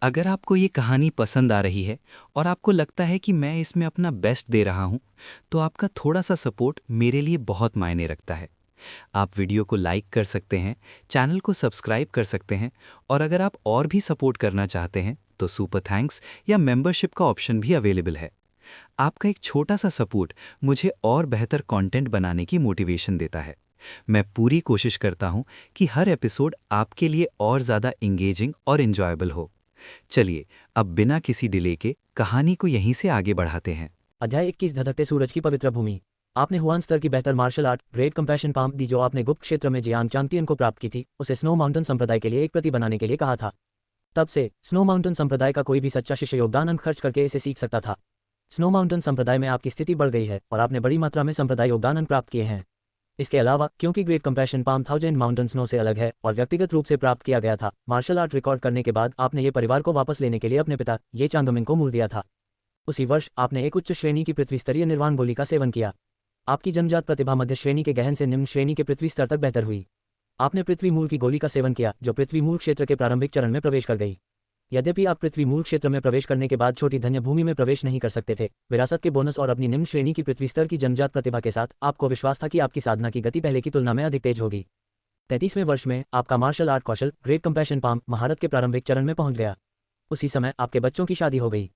अगर आपको ये कहानी पसंद आ रही है और आपको लगता है कि मैं इसमें अपना बेस्ट दे रहा हूँ, तो आपका थोड़ा सा सपोर्ट मेरे लिए बहुत मायने रखता है। आप वीडियो को लाइक कर सकते हैं, चैनल को सब्सक्राइब कर सकते हैं और अगर आप और भी सपोर्ट करना चाहते हैं तो सुपर थैंक्स या मेंबरशिप का ऑप्शन भी अवेलेबल है। आपका एक छोटा सा सपोर्ट मुझे और बेहतर कंटेंट बनाने की मोटिवेशन देता है। मैं पूरी कोशिश करता हूँ कि हर एपिसोड आपके लिए और ज़्यादा इंगेजिंग और इंजॉयबल हो। चलिए अब बिना किसी डिले के कहानी को यहीं से आगे बढ़ाते हैं। अध्याय 21 धधकते सूरज की पवित्र भूमि। आपने हुआन स्तर की बेहतर martial art great compassion palm दी जो आपने गुप्त क्षेत्र में जियांग चांगतियन को प्राप्त की थी, उसे स्नो माउंटेन संप्रदाय के लिए एक प्रति बनाने के लिए कहा था। तब से स्नो माउंटेन संप्रदाय का कोई भी सच्चा शिष्य योगदान अंक खर्च करके इसे सीख सकता था। स्नो माउंटेन संप्रदाय में आपकी स्थिति बढ़ गई है और आपने बड़ी मात्रा में संप्रदाय योगदान अंक प्राप्त किए हैं। इसके अलावा क्योंकि great compassion palm 1000 mountain snow से अलग है और व्यक्तिगत रूप से प्राप्त किया गया था, मार्शल आर्ट रिकॉर्ड करने के बाद आपने ये परिवार को वापस लेने के लिए अपने पिता ये चांदोमिंग को मूल दिया था। उसी वर्ष आपने एक उच्च श्रेणी की पृथ्वी स्तरीय निर्वाण गोली का सेवन किया। आपकी जन्मजात प्रतिभा मध्य श्रेणी के गहन से निम्न श्रेणी के पृथ्वी स्तर तक बेहतर हुई। आपने पृथ्वी मूल की गोली का सेवन किया जो पृथ्वी मूल क्षेत्र के प्रारंभिक चरण में प्रवेश कर गई। यद्यपि आप पृथ्वी मूल क्षेत्र में प्रवेश करने के बाद छोटी धन्य भूमि में प्रवेश नहीं कर सकते थे, विरासत के बोनस और अपनी निम्न श्रेणी की पृथ्वी स्तर की जन्मजात प्रतिभा के साथ आपको विश्वास था कि आपकी साधना की गति पहले की तुलना में अधिक तेज होगी। 33वें वर्ष में आपका मार्शल आर्ट कौशल ग्रेट कंपैशन पाम महारत के प्रारंभिक चरण में पहुंच गया। उसी समय आपके बच्चों की शादी हो गई।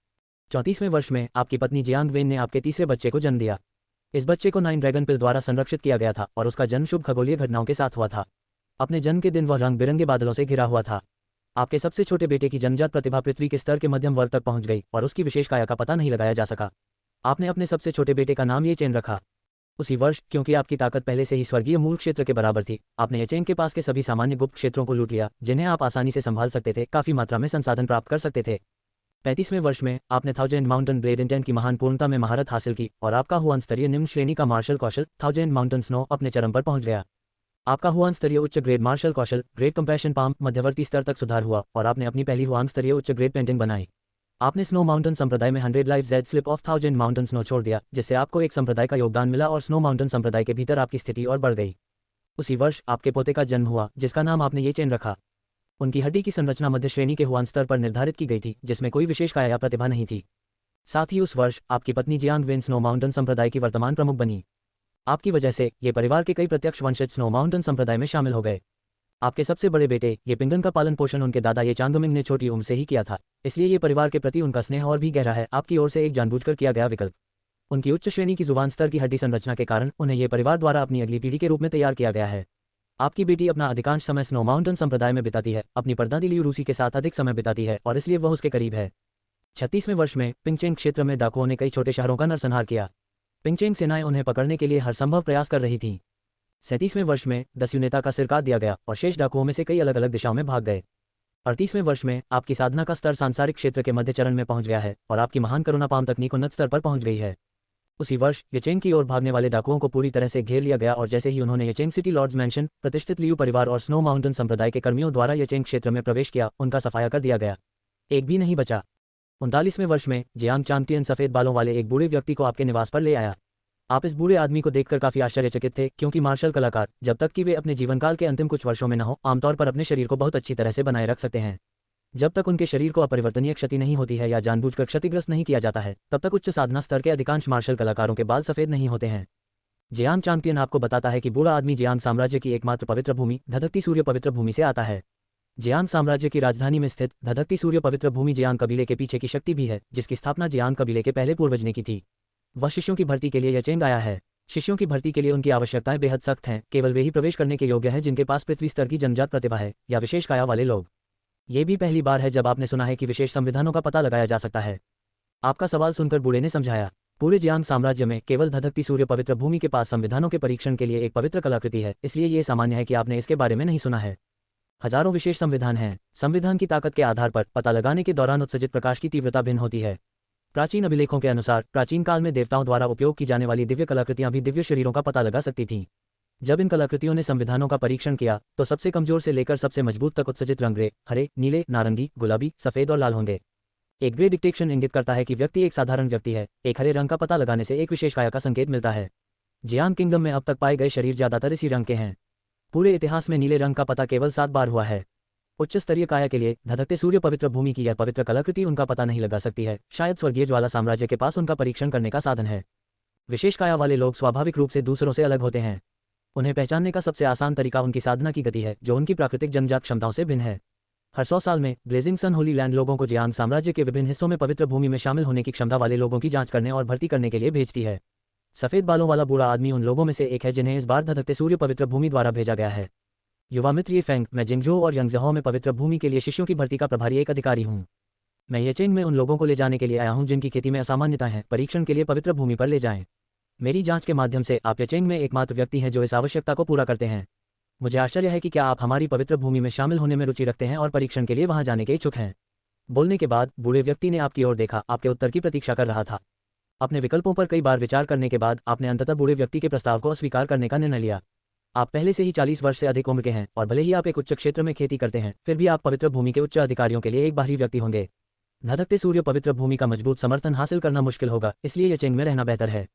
34वें वर्ष में आपकी पत्नी जियांग वेन ने आपके तीसरे बच्चे को जन्म दिया। इस बच्चे को 9 ड्रैगन पिल द्वारा संरक्षित किया गया था और उसका जन्म शुभ खगोलीय घटनाओं के साथ हुआ था। अपने जन्म के दिन वह रंग बिरंगे बादलों से घिरा हुआ था। आपके सबसे छोटे बेटे की जन्मजात प्रतिभा पृथ्वी के स्तर के मध्यम वर्ग तक पहुंच गई और उसकी विशेष काया का पता नहीं लगाया जा सका। आपने अपने सबसे छोटे बेटे का नाम ये चेन रखा। उसी वर्ष क्योंकि आपकी ताकत पहले से ही स्वर्गीय मूल क्षेत्र के बराबर थी, आपने यचेन के पास के सभी सामान्य गुप्त क्षेत्रों को लूट लिया जिन्हें आप आसानी से संभाल सकते थे, काफी मात्रा में संसाधन प्राप्त कर सकते थे। 35वें वर्ष में आपने 1000 माउंटेन ब्लेड इंटेंट की महान पूर्णता में महारत हासिल की और आपका हुआन स्तरीय निम्न श्रेणी का मार्शल कौशल 1000 माउंटेन स्नो अपने चरम पर पहुंच गया। आपका हुआन स्तरीय उच्च ग्रेड मार्शल कौशल ग्रेट कंपैशन पाम मध्यवर्ती स्तर तक सुधार हुआ और आपने अपनी पहली हुआन स्तरीय उच्च ग्रेड पेंटिंग बनाई। आपने स्नो माउंटेन संप्रदाय में 100 life Z slip of 1000 mountain snow छोड़ दिया, जिससे आपको एक संप्रदाय का योगदान मिला और स्नो माउंटेन संप्रदाय के भीतर आपकी स्थिति और बढ़ गई। उसी वर्ष आपके पोते का जन्म हुआ जिसका नाम आपने ये चेन रखा। उनकी हड्डी की संरचना मध्य श्रेणी के हुआन स्तर पर निर्धारित की गई थी जिसमें कोई विशेष काया या प्रतिभा नहीं थी। साथ ही उस वर्ष आपकी पत्नी जियांग वेन स्नो माउंटेन संप्रदाय की वर्तमान प्रमुख बनी। आपकी वजह से ये परिवार के कई प्रत्यक्ष वंशज स्नो माउंटेन संप्रदाय में शामिल हो गए। आपके सबसे बड़े बेटे ये पिंगन का पालन पोषण उनके दादा ये चांदोमिंग ने छोटी उम्र से ही किया था, इसलिए ये परिवार के प्रति उनका स्नेह और भी गहरा है। आपकी ओर से एक जानबूझकर किया गया विकल्प। उनकी उच्च श्रेणी की जुबान स्तर की हड्डी संरचना के कारण उन्हें ये परिवार द्वारा अपनी अगली पीढ़ी के रूप में तैयार किया गया है। आपकी बेटी अपना अधिकांश समय स्नो माउंटेन संप्रदाय में बिताती है, अपनी परदादी लियू रूसी के साथ अधिक समय बिताती है और इसलिए वह उसके करीब है। 36वें वर्ष में पिंगचेंग क्षेत्र में डाकुओं ने कई छोटे शहरों का नरसंहार किया। पिंगचेंग सेनाएं उन्हें पकड़ने के लिए हर संभव प्रयास कर रही थीं। 37वें वर्ष में 10 नेता का सिर काट दिया गया और शेष डाकुओं में से कई अलग अलग दिशाओं में भाग गए। 38वें वर्ष में आपकी साधना का स्तर सांसारिक क्षेत्र के मध्य चरण में पहुंच गया है और आपकी महान करुणा पाम तकनीक उन्नत स्तर पर पहुंच गई है। उसी वर्ष यचेंग की ओर भागने वाले डाकुओं को पूरी तरह से घेर लिया गया और जैसे ही उन्होंने यचेंग सिटी लॉर्ड्स मैंशन, प्रतिष्ठित लियू परिवार और स्नो माउंटेन संप्रदाय के कर्मियों द्वारा यचेंग क्षेत्र में प्रवेश किया, उनका सफाया कर दिया गया। एक भी नहीं बचा। 39वें वर्ष में जियांग चांगतियन सफेद बालों वाले एक बूढ़े व्यक्ति को आपके निवास पर ले आया। आप इस बूढ़े आदमी को देखकर काफी आश्चर्यचकित थे क्योंकि मार्शल कलाकार जब तक कि वे अपने जीवनकाल के अंतिम कुछ वर्षों में न हो, आमतौर पर अपने शरीर को बहुत अच्छी तरह से बनाए रख सकते हैं। जब तक उनके शरीर को अपरिवर्तनीय क्षति नहीं होती है या जानबूझकर क्षतिग्रस्त नहीं किया जाता है, तब तक उच्च साधना स्तर के अधिकांश मार्शल कलाकारों के बाल सफेद नहीं होते हैं। जियांग चांगतियन आपको बताता है कि बूढ़ा आदमी जियांग साम्राज्य की एकमात्र पवित्र भूमि धधकती सूर्य पवित्र भूमि से आता है। जियांग साम्राज्य की राजधानी में स्थित धधकती सूर्य पवित्र भूमि जियांग कबीले के पीछे की शक्ति भी है, जिसकी स्थापना जियांग कबीले के पहले पूर्वज ने की थी। वह शिष्यों की भर्ती के लिए यचेंग आया है। शिष्यों की भर्ती के लिए उनकी आवश्यकताएं बेहद सख्त हैं, केवल वे ही प्रवेश करने के योग्य हैं जिनके पास पृथ्वी स्तर की जन्मजात प्रतिभा है या विशेष काया वाले लोग। ये भी पहली बार है जब आपने सुना है कि विशेष संविधानों का पता लगाया जा सकता है। आपका सवाल सुनकर बूढ़े ने समझाया, पूरे जियांग साम्राज्य में केवल धधकती सूर्य पवित्र भूमि के पास संविधानों के परीक्षण के लिए एक पवित्र कलाकृति है, इसलिए ये सामान्य है कि आपने इसके बारे में नहीं सुना है। हजारों विशेष संविधान हैं। संविधान की ताकत के आधार पर पता लगाने के दौरान उत्सर्जित प्रकाश की तीव्रता भिन्न होती है। प्राचीन अभिलेखों के अनुसार प्राचीन काल में देवताओं द्वारा उपयोग की जाने वाली दिव्य कलाकृतियां भी दिव्य शरीरों का पता लगा सकती थीं। जब इन कलाकृतियों ने संविधानों का परीक्षण किया तो सबसे कमजोर से लेकर सबसे मजबूत तक उत्सर्जित रंग ग्रे, हरे, नीले, नारंगी, गुलाबी, सफेद और लाल होंगे। एक ग्रे डिटेक्शन इंगित करता है कि व्यक्ति एक साधारण व्यक्ति है। एक हरे रंग का पता लगाने से एक विशेष काया का संकेत मिलता है। जियांग किंगडम में अब तक पाए गए शरीर ज्यादातर इसी रंग के हैं। पूरे इतिहास में नीले रंग का पता केवल 7 बार हुआ है। उच्च स्तरीय काया के लिए धधकते सूर्य पवित्र भूमि की यह पवित्र कलाकृति उनका पता नहीं लगा सकती है। शायद स्वर्गीय ज्वाला साम्राज्य के पास उनका परीक्षण करने का साधन है। विशेष काया वाले लोग स्वाभाविक रूप से दूसरों से अलग होते हैं। उन्हें पहचानने का सबसे आसान तरीका उनकी साधना की गति है, जो उनकी प्राकृतिक जन्मजात क्षमताओं से भिन्न है। हर 100 साल में ब्लेजिंग सन होली लैंड लोगों को जियांग साम्राज्य के विभिन्न हिस्सों में पवित्र भूमि में शामिल होने की क्षमता वाले लोगों की जांच करने और भर्ती करने के लिए भेजती है। सफेद बालों वाला बूढ़ा आदमी उन लोगों में से एक है जिन्हें इस बार धधकते सूर्य पवित्र भूमि द्वारा भेजा गया है। युवा मित्र ये फेंग, मैं जिंगजो और यंगजहो में पवित्र भूमि के लिए शिष्यों की भर्ती का प्रभारी एक अधिकारी हूँ। मैं ये चेंग में उन लोगों को ले जाने के लिए आया हूँ जिनकी खेती में असामान्यताएं हैं, परीक्षण के लिए पवित्र भूमि पर ले जाएं। मेरी जांच के माध्यम से आप ये चेंग में एकमात्र व्यक्ति हैं जो इस आवश्यकता को पूरा करते हैं। मुझे आश्चर्य है कि क्या आप हमारी पवित्र भूमि में शामिल होने में रुचि रखते हैं और परीक्षण के लिए वहां जाने के इच्छुक हैं। बोलने के बाद बूढ़े व्यक्ति ने आपकी ओर देखा, आपके उत्तर की प्रतीक्षा कर रहा था। अपने विकल्पों पर कई बार विचार करने के बाद आपने अंततः बूढ़े व्यक्ति के प्रस्ताव को अस्वीकार करने का निर्णय लिया। आप पहले से ही 40 वर्ष से अधिक उम्र के हैं और भले ही आप एक उच्च क्षेत्र में खेती करते हैं, फिर भी आप पवित्र भूमि के उच्च अधिकारियों के लिए एक बाहरी व्यक्ति होंगे। धधकते सूर्य पवित्र भूमि का मजबूत समर्थन हासिल करना मुश्किल होगा, इसलिए ये चेंग में रहना बेहतर है।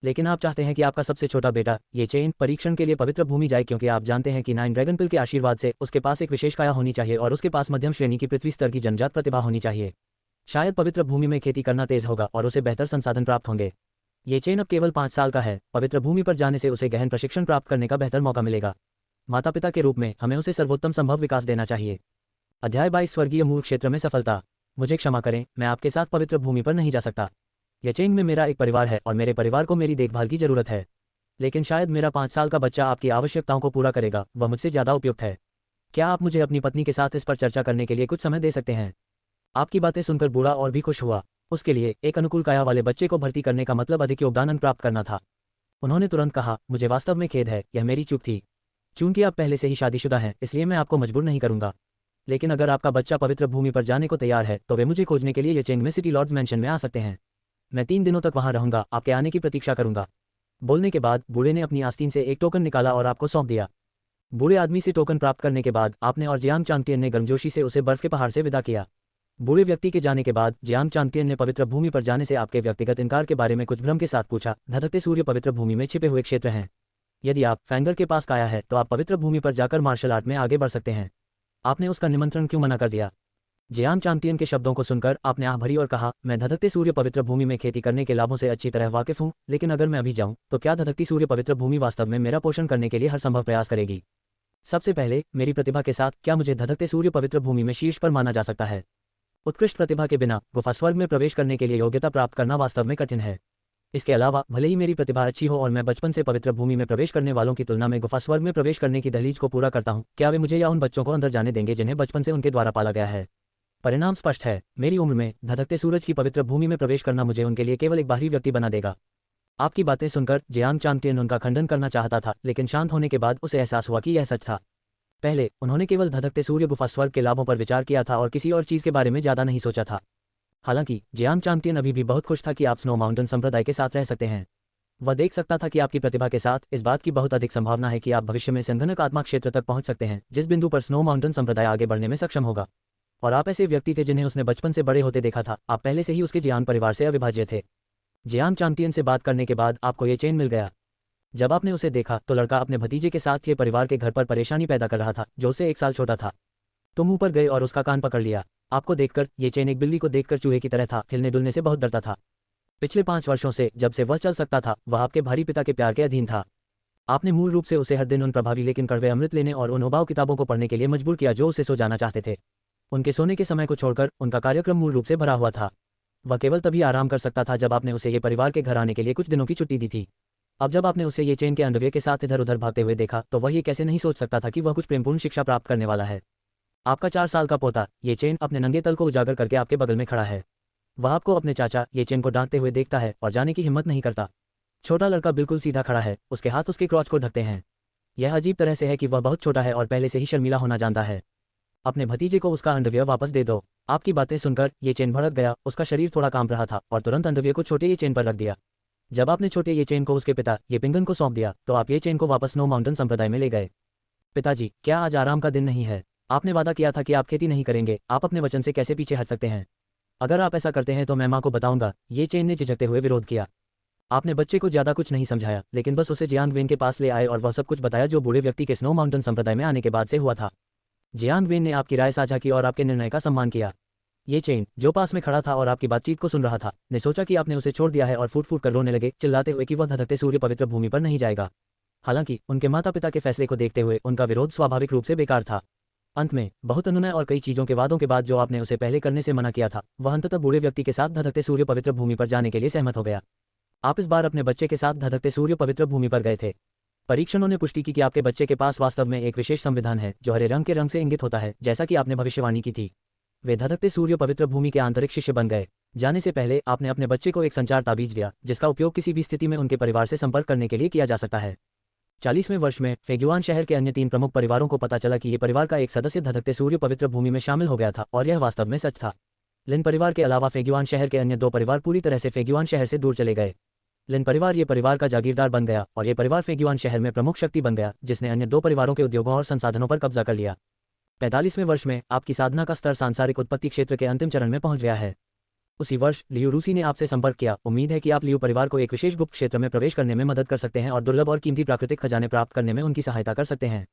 लेकिन आप चाहते हैं कि आपका सबसे छोटा बेटा ये चेन परीक्षण के लिए पवित्र भूमि जाए, क्योंकि आप जानते हैं कि 9 ड्रैगन पिल के आशीर्वाद से उसके पास एक विशेष काया होनी चाहिए और उसके पास मध्यम श्रेणी की पृथ्वी स्तर की जन्मजात प्रतिभा होनी चाहिए। शायद पवित्र भूमि में खेती करना तेज होगा और उसे बेहतर संसाधन प्राप्त होंगे। ये चेन अब केवल 5 साल का है। पवित्र भूमि पर जाने से उसे गहन प्रशिक्षण प्राप्त करने का बेहतर मौका मिलेगा। माता पिता के रूप में हमें उसे सर्वोत्तम संभव विकास देना चाहिए। अध्याय 22 स्वर्गीय मूल क्षेत्र में सफलता। मुझे क्षमा करें, मैं आपके साथ पवित्र भूमि पर नहीं जा सकता। यचेंग में मेरा एक परिवार है और मेरे परिवार को मेरी देखभाल की जरूरत है। लेकिन शायद मेरा 5 साल का बच्चा आपकी आवश्यकताओं को पूरा करेगा, वह मुझसे ज़्यादा उपयुक्त है। क्या आप मुझे अपनी पत्नी के साथ इस पर चर्चा करने के लिए कुछ समय दे सकते हैं? आपकी बातें सुनकर बूढ़ा और भी खुश हुआ। उसके लिए एक अनुकूल काया वाले बच्चे को भर्ती करने का मतलब अधिक योगदान अंक प्राप्त करना था। उन्होंने तुरंत कहा, मुझे वास्तव में खेद है, यह मेरी चूक थी। चूंकि आप पहले से ही शादीशुदा हैं, इसलिए मैं आपको मजबूर नहीं करूंगा। लेकिन अगर आपका बच्चा पवित्र भूमि पर जाने को तैयार है तो वे मुझे खोजने के लिए यचेंग में सिटी लॉर्ड्स मैंशन में आ सकते हैं। मैं 3 दिनों तक वहां रहूंगा, आपके आने की प्रतीक्षा करूंगा। बोलने के बाद बूढ़े ने अपनी आस्तीन से एक टोकन निकाला और आपको सौंप दिया। बूढ़े आदमी से टोकन प्राप्त करने के बाद आपने और जियांग चांगतियन ने गर्मजोशी से उसे बर्फ के पहाड़ से विदा किया। बूढ़े व्यक्ति के जाने के बाद जियांग चांगतियन ने पवित्र भूमि पर जाने से आपके व्यक्तिगत इनकार के बारे में कुछ भ्रम के साथ पूछा। धधकते सूर्य पवित्र भूमि में छिपे हुए क्षेत्र हैं। यदि आप फैंगर के पास काया है तो आप पवित्र भूमि पर जाकर मार्शल आर्ट में आगे बढ़ सकते हैं। आपने उसका निमंत्रण क्यों मना कर दिया? जियांग चांगतियन के शब्दों को सुनकर आपने आह भरी और कहा, मैं धधकते सूर्य पवित्र भूमि में खेती करने के लाभों से अच्छी तरह वाकिफ हूं, लेकिन अगर मैं अभी जाऊं तो क्या धधकती सूर्य पवित्र भूमि वास्तव में मेरा पोषण करने के लिए हर संभव प्रयास करेगी? सबसे पहले, मेरी प्रतिभा के साथ क्या मुझे धधकते सूर्य पवित्र भूमि में शीर्ष पर माना जा सकता है? उत्कृष्ट प्रतिभा के बिना गुफा स्वर्ग में प्रवेश करने के लिए योग्यता प्राप्त करना वास्तव में कठिन है। इसके अलावा भले ही मेरी प्रतिभा अच्छी हो और मैं बचपन से पवित्र भूमि में प्रवेश करने वालों की तुलना में गुफा स्वर्ग में प्रवेश करने की दहलीज को पूरा करता हूं, क्या वे मुझे या उन बच्चों को अंदर जाने देंगे जिन्हें बचपन से उनके द्वारा पाला गया है? परिणाम स्पष्ट है, मेरी उम्र में धधकते सूरज की पवित्र भूमि में प्रवेश करना मुझे उनके लिए केवल एक बाहरी व्यक्ति बना देगा। आपकी बातें सुनकर जियांग चांगतियन उनका खंडन करना चाहता था, लेकिन शांत होने के बाद उसे एहसास हुआ कि यह सच था। पहले उन्होंने केवल धधकते सूर्य गुफा स्वर्ग के लाभों पर विचार किया था और किसी और चीज के बारे में ज्यादा नहीं सोचा था। हालांकि जियांग चांगतियन अभी भी बहुत खुश था कि आप स्नो माउंटेन संप्रदाय के साथ रह सकते हैं। वह देख सकता था कि आपकी प्रतिभा के साथ इस बात की बहुत अधिक संभावना है कि आप भविष्य में संघनक आत्मा क्षेत्र तक पहुंच सकते हैं, जिस बिंदु पर स्नो माउंटेन संप्रदाय आगे बढ़ने में सक्षम होगा। और आप ऐसे व्यक्ति थे जिन्हें उसने बचपन से बड़े होते देखा था। आप पहले से ही उसके जियांग परिवार से अविभाज्य थे। जियांग चांगतियन से बात करने के बाद आपको ये चेन मिल गया। जब आपने उसे देखा तो लड़का अपने भतीजे के साथ ये परिवार के घर पर परेशानी पैदा कर रहा था, जो उसे 1 साल छोटा था। तुम ऊपर गए और उसका कान पकड़ लिया। आपको देखकर ये चेन एक बिल्ली को देखकर चूहे की तरह था, हिलने डुलने से बहुत डरता था। पिछले 5 वर्षों से जब से वह चल सकता था, वह आपके भारी पिता के प्यार के अधीन था। आपने मूल रूप से उसे हर दिन उन प्रभावी लेकिन कड़वे अमृत लेने और उन उबाऊ किताबों को पढ़ने के लिए मजबूर किया जो उसे सो जाना चाहते थे। उनके सोने के समय को छोड़कर उनका कार्यक्रम मूल रूप से भरा हुआ था। वह केवल तभी आराम कर सकता था जब आपने उसे ये परिवार के घर आने के लिए कुछ दिनों की छुट्टी दी थी। अब जब आपने उसे ये चेन के अंडरवियर के साथ इधर उधर भागते हुए देखा तो वह ये कैसे नहीं सोच सकता था कि वह कुछ प्रेमपूर्ण शिक्षा प्राप्त करने वाला है। आपका 4 साल का पोता ये चेन अपने नंगे तल को उजागर करके आपके बगल में खड़ा है। वह आपको अपने चाचा ये चेन को डांटते हुए देखता है और जाने की हिम्मत नहीं करता। छोटा लड़का बिल्कुल सीधा खड़ा है, उसके हाथ उसके क्रॉच को ढकते हैं। यह अजीब तरह से है कि वह बहुत छोटा है और पहले से ही शर्मिला होना जानता है। अपने भतीजे को उसका अंडरवियर वापस दे दो। आपकी बातें सुनकर ये चेन भड़क गया। उसका शरीर थोड़ा कांप रहा था और तुरंत अंडरवियर को छोटे ये चेन पर रख दिया। जब आपने छोटे ये चेन को उसके पिता ये पिंगन को सौंप दिया तो आप ये चेन को वापस स्नो माउंटेन संप्रदाय में ले गए। पिताजी, क्या आज आराम का दिन नहीं है? आपने वादा किया था कि आप खेती नहीं करेंगे। आप अपने वचन से कैसे पीछे हट सकते हैं? अगर आप ऐसा करते हैं तो मैं माँ को बताऊंगा। ये चेन ने झिझकते हुए विरोध किया। आपने बच्चे को ज्यादा कुछ नहीं समझाया, लेकिन बस उसे जियांग वेन के पास ले आए और वह सब कुछ बताया जो बूढ़े व्यक्ति के स्नो माउंटेन संप्रदाय में आने के बाद से हुआ था। जियांग वेन ने आपकी राय साझा की और आपके निर्णय का सम्मान किया। ये चेन, जो पास में खड़ा था और आपकी बातचीत को सुन रहा था, ने सोचा कि आपने उसे छोड़ दिया है और फूट फूट कर रोने लगे, चिल्लाते हुए कि वह धधकते सूर्य पवित्र भूमि पर नहीं जाएगा। हालांकि उनके माता पिता के फैसले को देखते हुए उनका विरोध स्वाभाविक रूप से बेकार था। अंत में बहुत अनुनय और कई चीजों के वादों के बाद जो आपने उसे पहले करने से मना किया था, वह अंततः बूढ़े व्यक्ति के साथ धधकते सूर्य पवित्र भूमि पर जाने के लिए सहमत हो गया। आप इस बार अपने बच्चे के साथ धधकते सूर्य पवित्र भूमि पर गए थे। परीक्षणों ने पुष्टि की कि आपके बच्चे के पास वास्तव में एक विशेष संविधान है जो हरे रंग के रंग से इंगित होता है, जैसा कि आपने भविष्यवाणी की थी। वे धधकते सूर्य पवित्र भूमि के आंतरिक शिष्य बन गए। जाने से पहले आपने अपने बच्चे को एक संचार ताबीज दिया, जिसका उपयोग किसी भी स्थिति में उनके परिवार से संपर्क करने के लिए किया जा सकता है। 40वें वर्ष में फेग्युआन शहर के अन्य 3 प्रमुख परिवारों को पता चला कि ये परिवार का एक सदस्य धधकते सूर्य पवित्र भूमि में शामिल हो गया था, और यह वास्तव में सच था। लिन परिवार के अलावा फेग्युआन शहर के अन्य 2 परिवार पूरी तरह से फेग्युआन शहर से दूर चले गए। लिन परिवार ये परिवार का जागीरदार बन गया और ये परिवार फेग्युआन शहर में प्रमुख शक्ति बन गया, जिसने अन्य 2 परिवारों के उद्योगों और संसाधनों पर कब्जा कर लिया। 45वें वर्ष में आपकी साधना का स्तर सांसारिक उत्पत्ति क्षेत्र के अंतिम चरण में पहुंच गया है। उसी वर्ष लियू रूसी ने आपसे संपर्क किया। उम्मीद है कि आप लियू परिवार को एक विशेष गुप्त क्षेत्र में प्रवेश करने में मदद कर सकते हैं और दुर्लभ और कीमती प्राकृतिक खजाने प्राप्त करने में उनकी सहायता कर सकते हैं।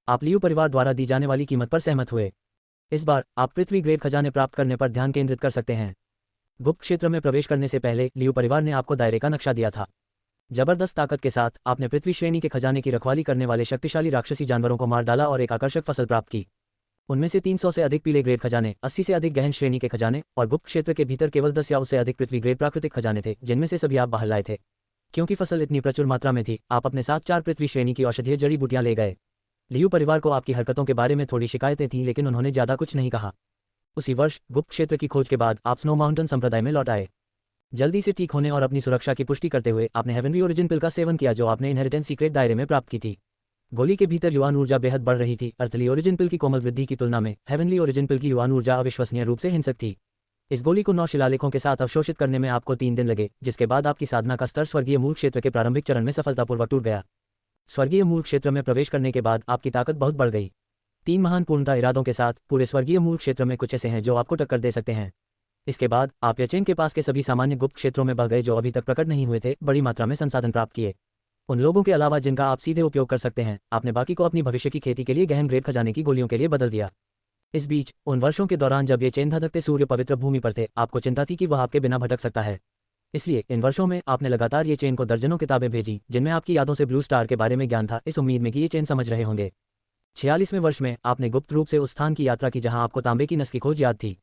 आप लियू परिवार द्वारा दी जाने वाली कीमत पर सहमत हुए। इस बार आप पृथ्वी ग्रेड खजाने प्राप्त करने पर ध्यान केंद्रित कर सकते हैं। गुप्त क्षेत्र में प्रवेश करने से पहले लियू परिवार ने आपको दायरे का नक्शा दिया था। जबरदस्त ताकत के साथ आपने पृथ्वी श्रेणी के खजाने की रखवाली करने वाले शक्तिशाली राक्षसी जानवरों को मार डाला और एक आकर्षक फसल प्राप्त की। उनमें से 300 से अधिक पीले ग्रेड खजाने, 80 से अधिक गहन श्रेणी के खजाने और गुप्त क्षेत्र के भीतर केवल 10 या उससे अधिक पृथ्वी ग्रेड प्राकृतिक खजाने थे, जिनमें से सभी आप बाहर लाए थे। क्योंकि फसल इतनी प्रचुर मात्रा में थी, आप अपने साथ 4 पृथ्वी श्रेणी की औषधीय जड़ी बूटियां ले गए। लियू परिवार को आपकी हरकतों के बारे में थोड़ी शिकायतें थीं, लेकिन उन्होंने ज्यादा कुछ नहीं कहा। उसी वर्ष गुप्त क्षेत्र की खोज के बाद आप स्नो माउंटेन संप्रदाय में लौट आए। जल्दी से ठीक होने और अपनी सुरक्षा की पुष्टि करते हुए आपने हेवनली ओरिजिन पिल का सेवन किया, जो आपने इनहेरिटेंस सीक्रेट दायरे में प्राप्त की थी। गोली के भीतर युवान ऊर्जा बेहद बढ़ रही थी। अर्थली ओरिजिन पिल की कोमल वृद्धि की तुलना में हेवनली ओरिजिन पिल की युवान ऊर्जा अविश्वसनीय रूप से हिंसक थी। इस गोली को 9 शिलालेखों के साथ अवशोषित करने में आपको 3 दिन लगे, जिसके बाद आपकी साधना का स्तर स्वर्गीय मूल क्षेत्र के प्रारंभिक चरण में सफलतापूर्वक टूट गया। स्वर्गीय मूल क्षेत्र में प्रवेश करने के बाद आपकी ताकत बहुत बढ़ गई। 3 महान पूर्णता इरादों के साथ पूरे स्वर्गीय मूल क्षेत्र में कुछ ऐसे हैं जो आपको टक्कर दे सकते हैं। इसके बाद आप यचेन के पास के सभी सामान्य गुप्त क्षेत्रों में बह गए जो अभी तक प्रकट नहीं हुए थे, बड़ी मात्रा में संसाधन प्राप्त किए। उन लोगों के अलावा जिनका आप सीधे उपयोग कर सकते हैं, आपने बाकी को अपनी भविष्य की खेती के लिए गहन ग्रेड खजाने की गोलियों के लिए बदल दिया। इस बीच उन वर्षों के दौरान जब ये चेन धधकते सूर्य पवित्र भूमि पर थे, आपको चिंता थी कि वह आपके बिना भटक सकता है। इसलिए इन वर्षों में आपने लगातार ये चेन को दर्जनों किताबें भेजी, जिनमें आपकी यादों से ब्लू स्टार के बारे में ज्ञान था, इस उम्मीद में कि ये चेन समझ रहे होंगे। 46वें वर्ष में आपने गुप्त रूप से उस स्थान की यात्रा की जहां आपको तांबे की नस की खोज याद थी।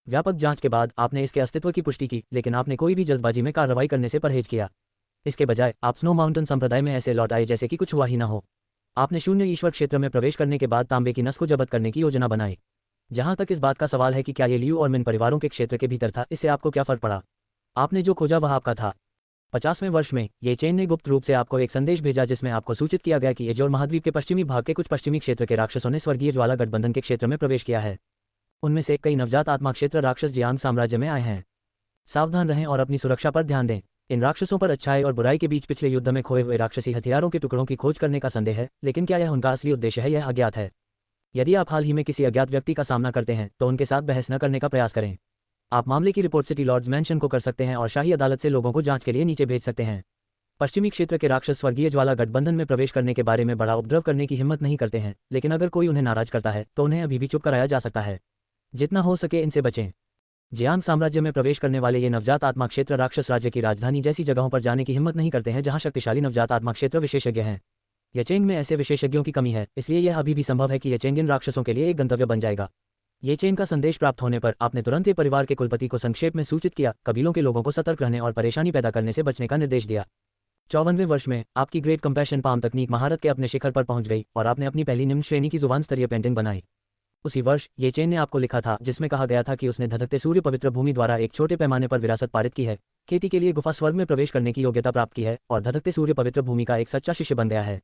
व्यापक जांच के बाद आपने इसके अस्तित्व की पुष्टि की, लेकिन आपने कोई भी जल्दबाजी में कार्रवाई करने से परहेज किया। इसके बजाय आप स्नो माउंटेन संप्रदाय में ऐसे लौट आए जैसे कि कुछ हुआ ही न हो। आपने शून्य ईश्वर क्षेत्र में प्रवेश करने के बाद तांबे की नस को जब्त करने की योजना बनाई। जहां तक इस बात का सवाल है कि क्या ये लियू और मिन परिवारों के क्षेत्र के भीतर था, इससे आपको क्या फर्क पड़ा? आपने जो खोजा वह आपका था। 50वें वर्ष में ये चेन ने गुप्त रूप से आपको एक संदेश भेजा, जिसमें आपको सूचित किया गया कि एजोर महाद्वीप के पश्चिमी भाग के कुछ पश्चिमी क्षेत्र के राक्षसों ने स्वर्गीय ज्वाला गठबंधन के क्षेत्र में प्रवेश किया है। उनमें से कई नवजात आत्मा क्षेत्र राक्षस जियांग साम्राज्य में आए हैं। सावधान रहें और अपनी सुरक्षा पर ध्यान दें। इन राक्षसों पर अच्छाई और बुराई के बीच पिछले युद्ध में खोए हुए राक्षसी हथियारों के टुकड़ों की खोज करने का संदेह है, लेकिन क्या यह उनका असली उद्देश्य है, यह अज्ञात है। यदि आप हाल ही में किसी अज्ञात व्यक्ति का सामना करते हैं, तो उनके साथ बहस न करने का प्रयास करें। आप मामले की रिपोर्ट सिटी लॉर्ड्स मैंशन को कर सकते हैं और शाही अदालत से लोगों को जांच के लिए नीचे भेज सकते हैं। पश्चिमी क्षेत्र के राक्षस स्वर्गीय ज्वाला गठबंधन में प्रवेश करने के बारे में बड़ा उपद्रव करने की हिम्मत नहीं करते हैं, लेकिन अगर कोई उन्हें नाराज करता है तो उन्हें अभी भी चुप कराया जा सकता है। जितना हो सके इनसे बचें। जियांग साम्राज्य में प्रवेश करने वाले ये नवजात आत्मा क्षेत्र राक्षस राज्य की राजधानी जैसी जगहों पर जाने की हिम्मत नहीं करते हैं, जहां शक्तिशाली नवजात आत्मा क्षेत्र विशेषज्ञ हैं। यचेंग में ऐसे विशेषज्ञों की कमी है, इसलिए यह अभी भी संभव है कि यचेंग इन राक्षसों के लिए एक गंतव्य बन जाएगा। ये चेन का संदेश प्राप्त होने पर आपने तुरंत ये परिवार के कुलपति को संक्षेप में सूचित किया, कबीलों के लोगों को सतर्क रहने और परेशानी पैदा करने से बचने का निर्देश दिया। 54वें वर्ष में आपकी ग्रेट कंपैशन पाम तकनीक महारत के अपने शिखर पर पहुंच गई और आपने अपनी पहली निम्न श्रेणी की जुबान स्तरीय पेंटिंग बनाई। उसी वर्ष ये चेन ने आपको लिखा था, जिसमें कहा गया था कि उसने धधकते सूर्य पवित्र भूमि द्वारा एक छोटे पैमाने पर विरासत पारित की है, खेती के लिए गुफा स्वर्ग में प्रवेश करने की योग्यता प्राप्त की है और धधकते सूर्य पवित्र भूमि का एक सच्चा शिष्य बन गया है।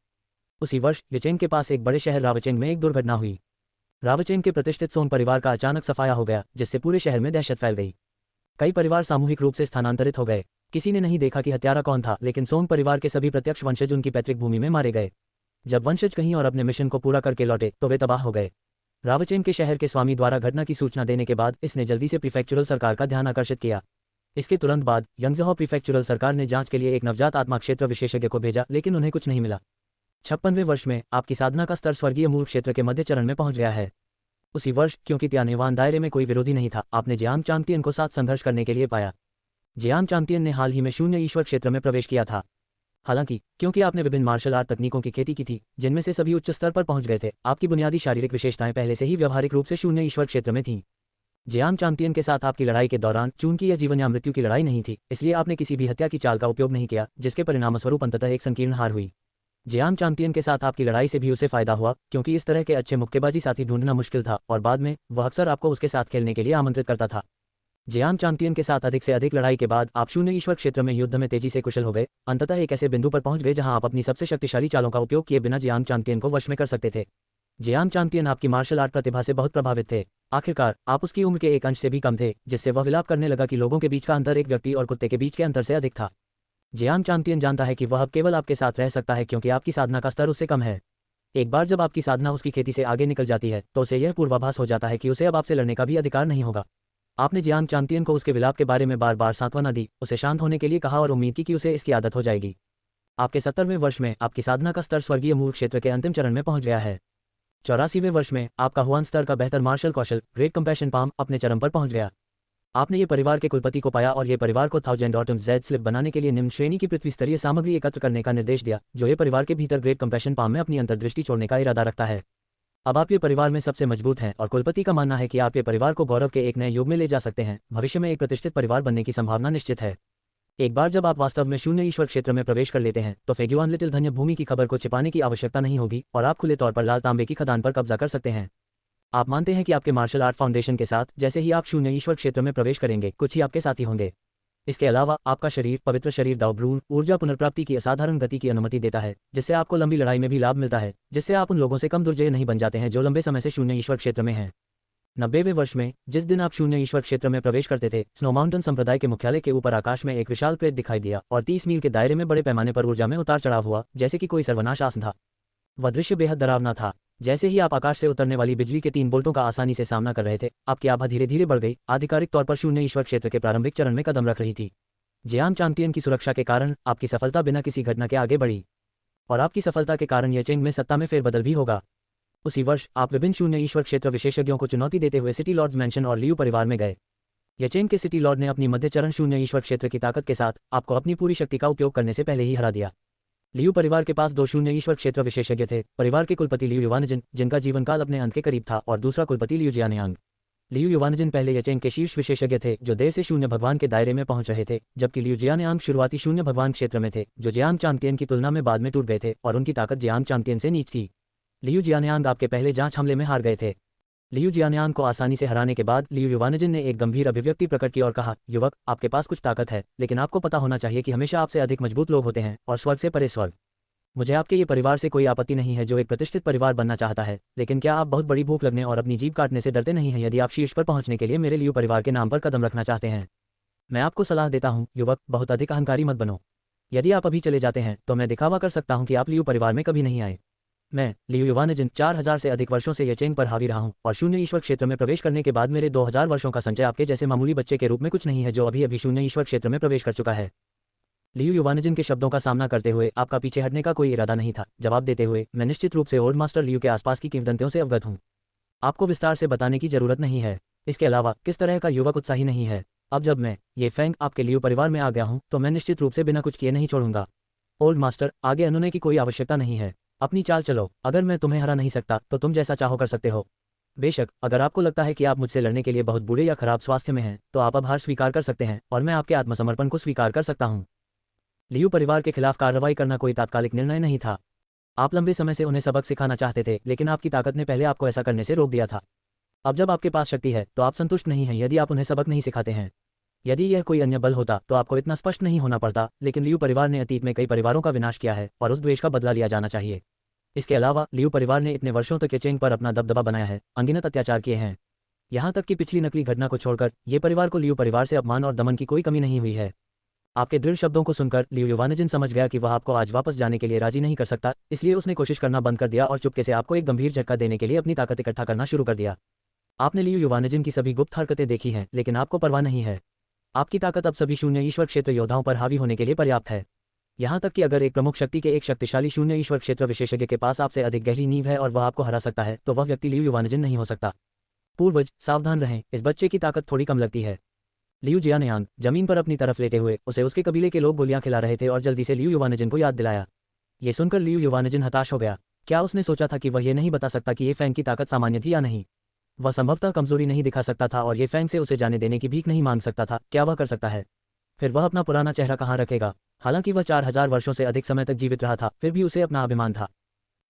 उसी वर्ष यचेंग के पास एक बड़े शहर रावचेंग में एक दुर्घटना हुई। रावचेंग के प्रतिष्ठित सोन परिवार का अचानक सफाया हो गया, जिससे पूरे शहर में दहशत फैल गई। कई परिवार सामूहिक रूप से स्थानांतरित हो गए। किसी ने नहीं देखा कि हत्यारा कौन था, लेकिन सोन परिवार के सभी प्रत्यक्ष वंशज उनकी पैतृक भूमि में मारे गए। जब वंशज कहीं और अपने मिशन को पूरा करके लौटे तो वे तबाह हो गए। रावचेंग के शहर के स्वामी द्वारा घटना की सूचना देने के बाद इसने जल्दी से प्रीफेक्चुरल सरकार का ध्यान आकर्षित किया। इसके तुरंत बाद यंगजहौ प्रीफेक्चुरल सरकार ने जांच के लिए एक नवजात आत्मा क्षेत्र विशेषज्ञ को भेजा, लेकिन उन्हें कुछ नहीं मिला। 56वें वर्ष में आपकी साधना का स्तर स्वर्गीय मूल क्षेत्र के मध्य चरण में पहुंच गया है। उसी वर्ष, क्योंकि त्यानेवान दायरे में कोई विरोधी नहीं था, आपने जियांग चांगतियन को साथ संघर्ष करने के लिए पाया। जियांग चांगतियन ने हाल ही में शून्य ईश्वर क्षेत्र में प्रवेश किया था। हालांकि क्योंकि आपने विभिन्न मार्शल आर्ट तकनीकों की खेती की थी, जिनमें से सभी उच्च स्तर पर पहुंच गए थे, आपकी बुनियादी शारीरिक विशेषताएं पहले से ही व्यावहारिक रूप से शून्य ईश्वर क्षेत्र में थीं। जियांग चांगतियन के साथ आपकी लड़ाई के दौरान चूंकि यह जीवन या मृत्यु की लड़ाई नहीं थी, इसलिए आपने किसी भी हत्या की चाल का उपयोग नहीं किया, जिसके परिणामस्वरूप अंततः एक संकीर्ण हार हुई। जियांग चांगतियन के साथ आपकी लड़ाई से भी उसे फायदा हुआ, क्योंकि इस तरह के अच्छे मुक्केबाजी साथी ढूंढना मुश्किल था और बाद में वह अक्सर आपको उसके साथ खेलने के लिए आमंत्रित करता था। जियांग चांगतियन के साथ अधिक से अधिक लड़ाई के बाद आप शून्य ईश्वर क्षेत्र में युद्ध में तेजी से कुशल हो गए, अंततः एक ऐसे बिंदु पर पहुंच गए जहां आप अपनी सबसे शक्तिशाली चालों का उपयोग किए बिना जियांग चांगतियन को वश में कर सकते थे। जियांग चांगतियन आपकी मार्शल आर्ट प्रतिभा से बहुत प्रभावित थे। आखिरकार आप उसकी उम्र के एक अंश से भी कम थे, जिससे वह विलाप करने लगा कि लोगों के बीच का अंतर एक व्यक्ति और कुत्ते के बीच के अंतर से अधिक था। जियांग चांगतियन जानता है कि वह अब केवल आपके साथ रह सकता है क्योंकि आपकी साधना का स्तर उससे कम है। एक बार जब आपकी साधना उसकी खेती से आगे निकल जाती है तो उसे यह पूर्वाभास हो जाता है कि उसे अब आपसे लड़ने का भी अधिकार नहीं होगा। आपने जियांग चांगतियन को उसके विलाप के बारे में बार बार सांत्वना दी, उसे शांत होने के लिए कहा और उम्मीद की कि उसे इसकी आदत हो जाएगी। आपके 70वें वर्ष में आपकी साधना का स्तर स्वर्गीय मूल क्षेत्र के अंतिम चरण में पहुंच गया है। 84वें वर्ष में आपका हुआन स्तर का बेहतर मार्शल कौशल ग्रेट कंपैशन पाम अपने चरम पर पहुंच गया। आपने ये परिवार के कुलपति को पाया और ये परिवार को 1000 ऑटम जेड स्लिप बनाने के लिए निम्न श्रेणी की पृथ्वी स्तरीय सामग्री एकत्र करने का निर्देश दिया, जो ये परिवार के भीतर ग्रेट कंपैशन पाम में अपनी अंतर्दृष्टि छोड़ने का इरादा रखता है। अब आप ये परिवार में सबसे मजबूत हैं और कुलपति का मानना है कि आप ये परिवार को गौरव के एक नए युग में ले जा सकते हैं। भविष्य में एक प्रतिष्ठित परिवार बनने की संभावना निश्चित है। एक बार जब आप वास्तव में शून्य ईश्वर क्षेत्र में प्रवेश कर लेते हैं तो फेग्युआन लिटिल धन्य भूमि की खबर को छिपाने की आवश्यकता नहीं होगी और आप खुले तौर पर लाल तांबे की खदान पर कब्जा कर सकते हैं। आप मानते हैं कि आपके मार्शल आर्ट फाउंडेशन के साथ जैसे ही आप शून्य ईश्वर क्षेत्र में प्रवेश करेंगे, कुछ ही आपके साथी होंगे। इसके अलावा आपका शरीर पवित्र शरीर दाव भ्रूण ऊर्जा पुनर्प्राप्ति की असाधारण गति की अनुमति देता है, जिससे आपको लंबी लड़ाई में भी लाभ मिलता है, जिससे आप उन लोगों से कम दुर्जय नहीं बन जाते हैं जो लंबे समय से शून्य ईश्वर क्षेत्र में हैं। 90वें वर्ष में जिस दिन आप शून्य ईश्वर क्षेत्र में प्रवेश करते थे, स्नो माउंटेन संप्रदाय के मुख्यालय के ऊपर आकाश में एक विशाल प्रेत दिखाई दिया और 30 मील के दायरे में बड़े पैमाने पर ऊर्जा में उतार चढ़ाव हुआ, जैसे कि कोई सर्वनाश आसन था। वह दृश्य बेहद डरावना था। जैसे ही आप आकाश से उतरने वाली बिजली के 3 बोल्टों का आसानी से सामना कर रहे थे, आपकी आभा धीरे धीरे बढ़ गई, आधिकारिक तौर पर शून्य ईश्वर क्षेत्र के प्रारंभिक चरण में कदम रख रही थी। जियांग चांगतियन की सुरक्षा के कारण आपकी सफलता बिना किसी घटना के आगे बढ़ी और आपकी सफलता के कारण येचेंग में सत्ता में फेरबदल भी होगा। उसी वर्ष आप विभिन्न शून्य ईश्वर क्षेत्र विशेषज्ञों को चुनौती देते हुए सिटी लॉर्ड्स मैंशन और लियू परिवार में गए। येचेंग के सिटी लॉर्ड ने अपनी मध्य चरण शून्य ईश्वर क्षेत्र की ताकत के साथ आपको अपनी पूरी शक्ति का उपयोग करने से पहले ही हरा दिया। लियू परिवार के पास 2 शून्य ईश्वर क्षेत्र विशेषज्ञ थे। परिवार के कुलपति लियू युवानजिन, जिनका जीवनकाल अपने अंत के करीब था, और दूसरा कुलपति लियू जियानयांग। लियू युवानजिन पहले येचेंग के शीर्ष विशेषज्ञ थे जो देर से शून्य भगवान के दायरे में पहुंच रहे थे, जबकि लियू जियानयांग शुरुआती शून्य भगवान क्षेत्र में थे, जो जियांग चांगतियन की तुलना में बाद में टूट गए थे और उनकी ताकत जियांग चांगतियन से नीच थी। लियू जियानयांग आपके पहले जांच हमले में हार गए थे। लियू जियानयांग को आसानी से हराने के बाद लियू युवानजिन ने एक गंभीर अभिव्यक्ति प्रकट की और कहा, युवक, आपके पास कुछ ताकत है, लेकिन आपको पता होना चाहिए कि हमेशा आपसे अधिक मजबूत लोग होते हैं और स्वर्ग से परे स्वर्ग। मुझे आपके ये परिवार से कोई आपत्ति नहीं है जो एक प्रतिष्ठित परिवार बनना चाहता है, लेकिन क्या आप बहुत बड़ी भूख लगने और अपनी जीभ काटने से डरते नहीं हैं यदि आप शीर्ष पर पहुंचने के लिए मेरे लियू परिवार के नाम पर कदम रखना चाहते हैं? मैं आपको सलाह देता हूं, युवक, बहुत अधिक अहंकारी मत बनो। यदि आप अभी चले जाते हैं तो मैं दिखावा कर सकता हूं कि आप लियू परिवार में कभी नहीं आए। मैं लियू युवानजिन 4000 से अधिक वर्षों से येचेंग पर हावी रहा हूं और शून्य ईश्वर क्षेत्र में प्रवेश करने के बाद मेरे 2000 वर्षों का संचय आपके जैसे मामूली बच्चे के रूप में कुछ नहीं है जो अभी अभी शून्य ईश्वर क्षेत्र में प्रवेश कर चुका है। लियू युवानजिन के शब्दों का सामना करते हुए आपका पीछे हटने का कोई इरादा नहीं था। जवाब देते हुए, मैं निश्चित रूप से ओल्ड मास्टर लियू के आसपास की किंवदंतियों से अवगत हूँ। आपको विस्तार से बताने की जरूरत नहीं है। इसके अलावा किस तरह का युवक उत्साही नहीं है? अब जब मैं ये फैंग आपके लियू परिवार में आ गया हूँ तो मैं निश्चित रूप से बिना कुछ किए नहीं छोड़ूंगा। ओल्ड मास्टर, आगे अनुनय की कोई आवश्यकता नहीं है। अपनी चाल चलो। अगर मैं तुम्हें हरा नहीं सकता तो तुम जैसा चाहो कर सकते हो। बेशक, अगर आपको लगता है कि आप मुझसे लड़ने के लिए बहुत बुरे या खराब स्वास्थ्य में हैं तो आप अब हार स्वीकार कर सकते हैं और मैं आपके आत्मसमर्पण को स्वीकार कर सकता हूँ। लियू परिवार के खिलाफ कार्रवाई करना कोई तात्कालिक निर्णय नहीं था। आप लंबे समय से उन्हें सबक सिखाना चाहते थे, लेकिन आपकी ताकत ने पहले आपको ऐसा करने से रोक दिया था। अब जब आपके पास शक्ति है तो आप संतुष्ट नहीं हैं यदि आप उन्हें सबक नहीं सिखाते हैं। यदि यह कोई अन्य बल होता तो आपको इतना स्पष्ट नहीं होना पड़ता, लेकिन लियू परिवार ने अतीत में कई परिवारों का विनाश किया है और उस द्वेष का बदला लिया जाना चाहिए। इसके अलावा लियू परिवार ने इतने वर्षों तक येचेंग पर अपना दबदबा बनाया है, अनगिनत अत्याचार किए हैं। यहाँ तक कि पिछली नकली घटना को छोड़कर ये परिवार को लियू परिवार से अपमान और दमन की कोई कमी नहीं हुई है। आपके दृढ़ शब्दों को सुनकर लियू युवानजिन समझ गया कि वह आपको आज वापस जाने के लिए राजी नहीं कर सकता, इसलिए उसने कोशिश करना बंद कर दिया और चुपके से आपको एक गंभीर झटका देने के लिए अपनी ताकत इकट्ठा करना शुरू कर दिया। आपने लियू युवानजिन की सभी गुप्त हरकतें देखी हैं, लेकिन आपको परवाह नहीं है। आपकी ताकत अब सभी शून्य ईश्वर क्षेत्र योद्धाओं पर हावी होने के लिए पर्याप्त है। यहाँ तक कि अगर एक प्रमुख शक्ति के एक शक्तिशाली शून्य ईश्वर क्षेत्र विशेषज्ञ के पास आपसे अधिक गहरी नींव है और वह आपको हरा सकता है, तो वह व्यक्ति लियू युवानजिन नहीं हो सकता। पूर्वज सावधान रहें, इस बच्चे की ताकत थोड़ी कम लगती है। लियू जियानयांग जमीन पर अपनी तरफ लेटे हुए उसे उसके कबीले के लोग गोलियां खिला रहे थे और जल्दी से लियू युवानजिन को याद दिलाया। ये सुनकर लियू युवानजिन हताश हो गया। क्या उसने सोचा था कि वह ये नहीं बता सकता कि ये फैंग की ताकत सामान्य थी या नहीं? वह संभवतः कमजोरी नहीं दिखा सकता था और ये फैंग से उसे जाने देने की भीख नहीं मांग सकता था। क्या वह कर सकता है? फिर वह अपना पुराना चेहरा कहाँ रखेगा? हालांकि वह 4000 वर्षों से अधिक समय तक जीवित रहा था, फिर भी उसे अपना अभिमान था।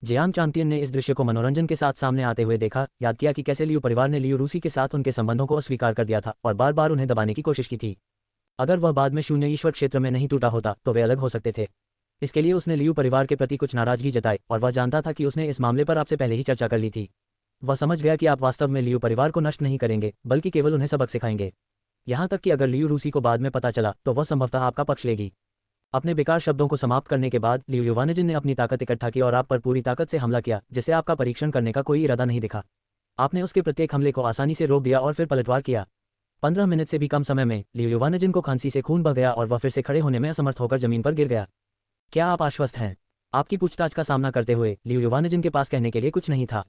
जियांग चांतियन ने इस दृश्य को मनोरंजन के साथ सामने आते हुए देखा, याद किया कि कैसे लियू परिवार ने लियू रूसी के साथ उनके संबंधों को अस्वीकार कर दिया था और बार बार उन्हें दबाने की कोशिश की थी। अगर वह बाद में शून्य ईश्वर क्षेत्र में नहीं टूटा होता तो वे अलग हो सकते थे। इसके लिए उसने लियू परिवार के प्रति कुछ नाराजगी जताई और वह जानता था कि उसने इस मामले पर आपसे पहले ही चर्चा कर ली थी। वह समझ गया कि आप वास्तव में लियू परिवार को नष्ट नहीं करेंगे, बल्कि केवल उन्हें सबक सिखाएंगे। यहाँ तक कि अगर लियू रूसी को बाद में पता चला तो वह संभवतः आपका पक्ष लेगी। अपने बेकार शब्दों को समाप्त करने के बाद लियू युवानजिन ने अपनी ताकत इकट्ठा की और आप पर पूरी ताकत से हमला किया, जिससे आपका परीक्षण करने का कोई इरादा नहीं दिखा। आपने उसके प्रत्येक हमले को आसानी से रोक दिया और फिर पलटवार किया। 15 मिनट से भी कम समय में लियू युवानजिन को खांसी से खून बह गया और वह फिर से खड़े होने में असमर्थ होकर जमीन पर गिर गया। क्या आप आश्वस्त हैं? आपकी पूछताछ का सामना करते हुए लियू युवानजिन के पास कहने के लिए कुछ नहीं था।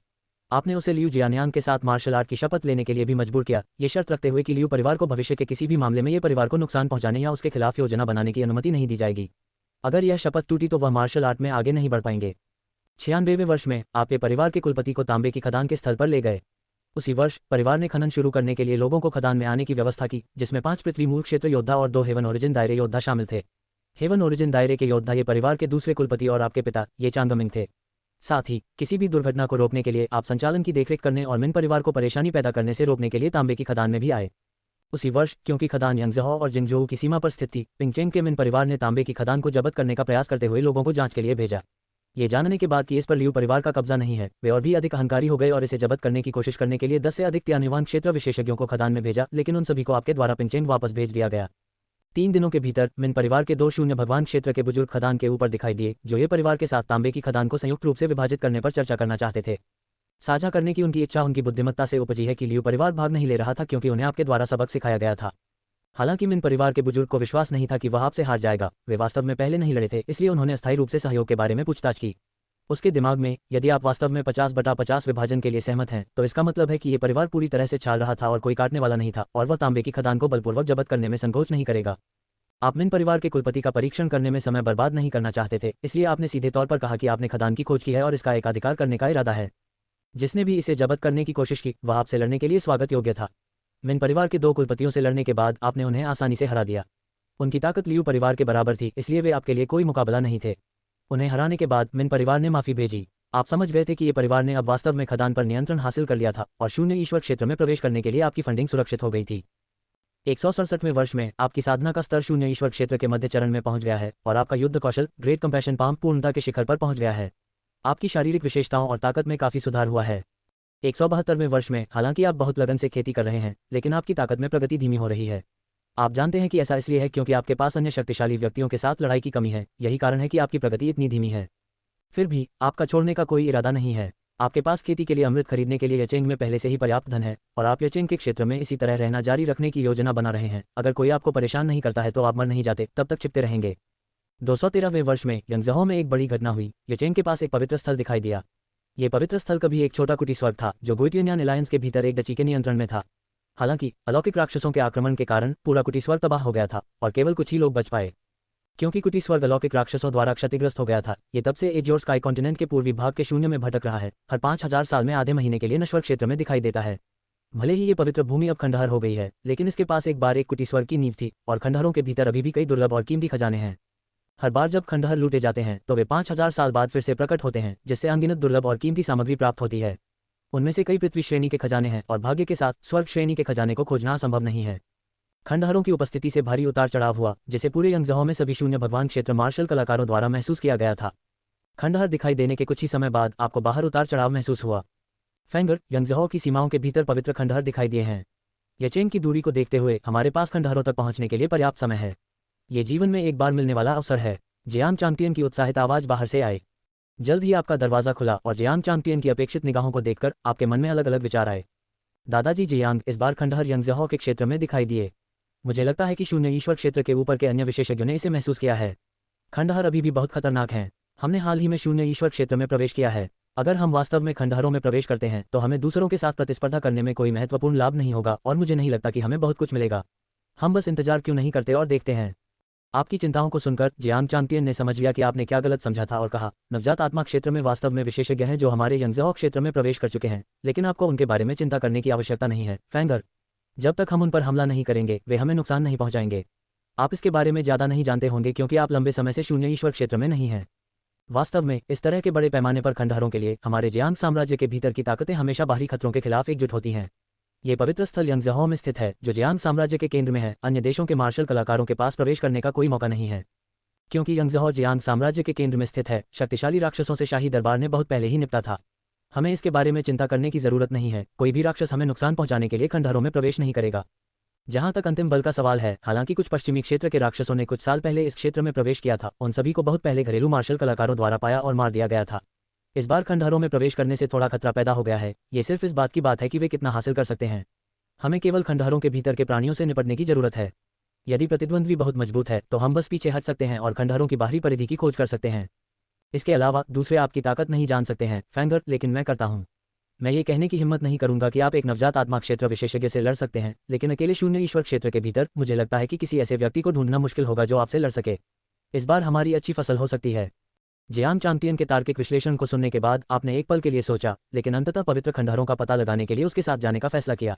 आपने उसे लियू जियानयांग के साथ मार्शल आर्ट की शपथ लेने के लिए भी मजबूर किया, ये शर्त रखते हुए कि लियू परिवार को भविष्य के किसी भी मामले में ये परिवार को नुकसान पहुंचाने या उसके खिलाफ योजना बनाने की अनुमति नहीं दी जाएगी। अगर यह शपथ टूटी तो वह मार्शल आर्ट में आगे नहीं बढ़ पाएंगे। 96वें वर्ष में आपके परिवार के कुलपति को तांबे की खदान के स्थल पर ले गए। उसी वर्ष परिवार ने खनन शुरू करने के लिए लोगों को खदान में आने की व्यवस्था की, जिसमें 5 पृथ्वी मूल क्षेत्र योद्धा और 2 हेवन ओरिजिन दायरे योद्धा शामिल थे। हेवन ओरिजिन दायरे के योद्धा ये परिवार के दूसरे कुलपति और आपके पिता ये चांगमिंग थे। साथ ही किसी भी दुर्घटना को रोकने के लिए आप संचालन की देखरेख करने और मिन परिवार को परेशानी पैदा करने से रोकने के लिए तांबे की खदान में भी आए। उसी वर्ष क्योंकि खदान यंगजहौ और जिंगजोऊ की सीमा पर स्थित थी, पिंगचेंग के मिन परिवार ने तांबे की खदान को जब्त करने का प्रयास करते हुए लोगों को जांच के लिए भेजा। ये जानने के बाद कि इस पर लियू परिवार का कब्जा नहीं है, वे और भी अधिक अहंकारी हो गए और इसे जब्त करने की कोशिश करने के लिए 10 से अधिक त्यानिवान क्षेत्र विशेषज्ञों को खदान में भेजा, लेकिन उन सभी को आपके द्वारा पिंगचेंग वापस भेज दिया गया। 3 दिनों के भीतर मिन परिवार के 2 शून्य भगवान क्षेत्र के बुजुर्ग खदान के ऊपर दिखाई दिए, जो ये परिवार के साथ तांबे की खदान को संयुक्त रूप से विभाजित करने पर चर्चा करना चाहते थे। साझा करने की उनकी इच्छा उनकी बुद्धिमत्ता से उपजी है कि लियू परिवार भाग नहीं ले रहा था, क्योंकि उन्हें आपके द्वारा सबक सिखाया गया था। हालांकि मिन परिवार के बुजुर्ग को विश्वास नहीं था कि वह आपसे हार जाएगा, वे वास्तव में पहले नहीं लड़े थे, इसलिए उन्होंने अस्थायी रूप से सहयोग के बारे में पूछताछ की। उसके दिमाग में यदि आप वास्तव में 50/50 विभाजन के लिए सहमत हैं तो इसका मतलब है कि ये परिवार पूरी तरह से छाल रहा था और कोई काटने वाला नहीं था, और वह तांबे की खदान को बलपूर्वक जब्त करने में संकोच नहीं करेगा। आप मिन परिवार के कुलपति का परीक्षण करने में समय बर्बाद नहीं करना चाहते थे, इसलिए आपने सीधे तौर पर कहा कि आपने खदान की खोज की है और इसका एकाधिकार करने का इरादा है। जिसने भी इसे जब्त करने की कोशिश की वह आपसे लड़ने के लिए स्वागत योग्य था। मिन परिवार के 2 कुलपतियों से लड़ने के बाद आपने उन्हें आसानी से हरा दिया। उनकी ताकत लियू परिवार के बराबर थी, इसलिए वे आपके लिए कोई मुकाबला नहीं थे। उन्हें हराने के बाद मिन परिवार ने माफी भेजी। आप समझ गए थे कि ये परिवार ने अब वास्तव में खदान पर नियंत्रण हासिल कर लिया था और शून्य ईश्वर क्षेत्र में प्रवेश करने के लिए आपकी फंडिंग सुरक्षित हो गई थी। 167वें वर्ष में आपकी साधना का स्तर शून्य ईश्वर क्षेत्र के मध्य चरण में पहुंच गया है और आपका युद्ध कौशल ग्रेट कंपैशन पाम पूर्णता के शिखर पर पहुंच गया है। आपकी शारीरिक विशेषताओं और ताकत में काफी सुधार हुआ है। 172वें वर्ष में हालांकि आप बहुत लगन से खेती कर रहे हैं, लेकिन आपकी ताकत में प्रगति धीमी हो रही है। आप जानते हैं कि ऐसा इसलिए है क्योंकि आपके पास अन्य शक्तिशाली व्यक्तियों के साथ लड़ाई की कमी है, यही कारण है कि आपकी प्रगति इतनी धीमी है। फिर भी आपका छोड़ने का कोई इरादा नहीं है। आपके पास खेती के लिए अमृत खरीदने के लिए यचेंग में पहले से ही पर्याप्त धन है और आप यचेंग के क्षेत्र में इसी तरह रहना जारी रखने की योजना बना रहे हैं। अगर कोई आपको परेशान नहीं करता है तो आप मर नहीं जाते, तब तक छिपते रहेंगे। 213वें वर्ष में यंगजहौ में एक बड़ी घटना हुई। यचेंग के पास एक पवित्र स्थल दिखाई दिया। ये पवित्र स्थल कभी एक छोटा कुटी स्वर्ग था जो गुइटियनियन एलायंस के भीतर एक डची के नियंत्रण में था। हालांकि अलौकिक राक्षसों के आक्रमण के कारण पूरा कुटी स्वर्ग तबाह हो गया था और केवल कुछ ही लोग बच पाए। क्योंकि कुटी स्वर्ग अलौकिक राक्षसों द्वारा क्षतिग्रस्त हो गया था, ये तब से एजियोर स्काई कॉन्टिनेंट के पूर्वी भाग के शून्य में भटक रहा है। हर 5000 साल में आधे महीने के लिए नश्वर क्षेत्र में दिखाई देता है। भले ही ये पवित्र भूमि अब खंडहर हो गई है, लेकिन इसके पास एक बार एक कुटी स्वर्ग की नींव थी और खंडहरों के भीतर अभी भी कई दुर्लभ और कीमती खजाने हैं। हर बार जब खंडहर लूटे जाते हैं तो वे 5000 साल बाद फिर से प्रकट होते हैं, जिससे अनगिनत दुर्लभ और कीमती सामग्री प्राप्त होती है। उनमें से कई पृथ्वी श्रेणी के खजाने हैं और भाग्य के साथ स्वर्ग श्रेणी के खजाने को खोजना संभव नहीं है। खंडहरों की उपस्थिति से भारी उतार चढ़ाव हुआ, जिसे पूरे यंगजहौ में सभी शून्य भगवान क्षेत्र मार्शल कलाकारों द्वारा महसूस किया गया था। खंडहर दिखाई देने के कुछ ही समय बाद आपको बाहर उतार चढ़ाव महसूस हुआ। फेंगर यंगजहौ की सीमाओं के भीतर पवित्र खंडहर दिखाई दिए हैं। यचेंग की दूरी को देखते हुए हमारे पास खंडहरों तक पहुंचने के लिए पर्याप्त समय है। ये जीवन में एक बार मिलने वाला अवसर है। जियांग चांगतियन की उत्साहित आवाज बाहर से आई। जल्द ही आपका दरवाजा खुला और जियांग चांगतियन की अपेक्षित निगाहों को देखकर आपके मन में अलग अलग विचार आए। दादाजी जियांग इस बार खंडहर यंगजहौ के क्षेत्र में दिखाई दिए। मुझे लगता है कि शून्य ईश्वर क्षेत्र के ऊपर के अन्य विशेषज्ञों ने इसे महसूस किया है। खंडहर अभी भी बहुत खतरनाक हैं। हमने हाल ही में शून्य ईश्वर क्षेत्र में प्रवेश किया है। अगर हम वास्तव में खंडहरों में प्रवेश करते हैं तो हमें दूसरों के साथ प्रतिस्पर्धा करने में कोई महत्वपूर्ण लाभ नहीं होगा और मुझे नहीं लगता कि हमें बहुत कुछ मिलेगा। हम बस इंतजार क्यों नहीं करते और देखते हैं। आपकी चिंताओं को सुनकर जियांग चांगतियन ने समझ लिया कि आपने क्या गलत समझा था और कहा, नवजात आत्मा क्षेत्र में वास्तव में विशेषज्ञ हैं जो हमारे यंगजहौ क्षेत्र में प्रवेश कर चुके हैं, लेकिन आपको उनके बारे में चिंता करने की आवश्यकता नहीं है फैंगर। जब तक हम उन पर हमला नहीं करेंगे वे हमें नुकसान नहीं पहुंचाएंगे। आप इसके बारे में ज़्यादा नहीं जानते होंगे क्योंकि आप लंबे समय से शून्य ईश्वर क्षेत्र में नहीं हैं। वास्तव में इस तरह के बड़े पैमाने पर खंडहरों के लिए हमारे जियांग साम्राज्य के भीतर की ताकतें हमेशा बाहरी खतरों के खिलाफ एकजुट होती हैं। ये पवित्र स्थल यंगजहौ में स्थित है जो जियांग साम्राज्य के केंद्र में है। अन्य देशों के मार्शल कलाकारों के पास प्रवेश करने का कोई मौका नहीं है क्योंकि यंगजहौ जियांग साम्राज्य के केंद्र में स्थित है। शक्तिशाली राक्षसों से शाही दरबार ने बहुत पहले ही निपटा था। हमें इसके बारे में चिंता करने की जरूरत नहीं है। कोई भी राक्षस हमें नुकसान पहुंचाने के लिए खंडहरों में प्रवेश नहीं करेगा। जहां तक अंतिम बल का सवाल है, हालांकि कुछ पश्चिमी क्षेत्र के राक्षसों ने कुछ साल पहले इस क्षेत्र में प्रवेश किया था, उन सभी को बहुत पहले घरेलू मार्शल कलाकारों द्वारा पाया और मार दिया गया था। इस बार खंडहरों में प्रवेश करने से थोड़ा खतरा पैदा हो गया है। ये सिर्फ इस बात की बात है कि वे कितना हासिल कर सकते हैं। हमें केवल खंडहरों के भीतर के प्राणियों से निपटने की जरूरत है। यदि प्रतिद्वंद्वी बहुत मजबूत है तो हम बस पीछे हट सकते हैं और खंडहरों की बाहरी परिधि की खोज कर सकते हैं। इसके अलावा दूसरे आपकी ताकत नहीं जान सकते हैं फैंगर, लेकिन मैं करता हूं। मैं ये कहने की हिम्मत नहीं करूंगा कि आप एक नवजात आत्मा क्षेत्र विशेषज्ञ से लड़ सकते हैं, लेकिन अकेले शून्य ईश्वर क्षेत्र के भीतर मुझे लगता है कि किसी ऐसे व्यक्ति को ढूंढना मुश्किल होगा जो आपसे लड़ सके। इस बार हमारी अच्छी फसल हो सकती है। जियांग चांगतियन के तार्किक विश्लेषण को सुनने के बाद आपने एक पल के लिए सोचा, लेकिन अंततः पवित्र खंडहरों का पता लगाने के लिए उसके साथ जाने का फैसला किया।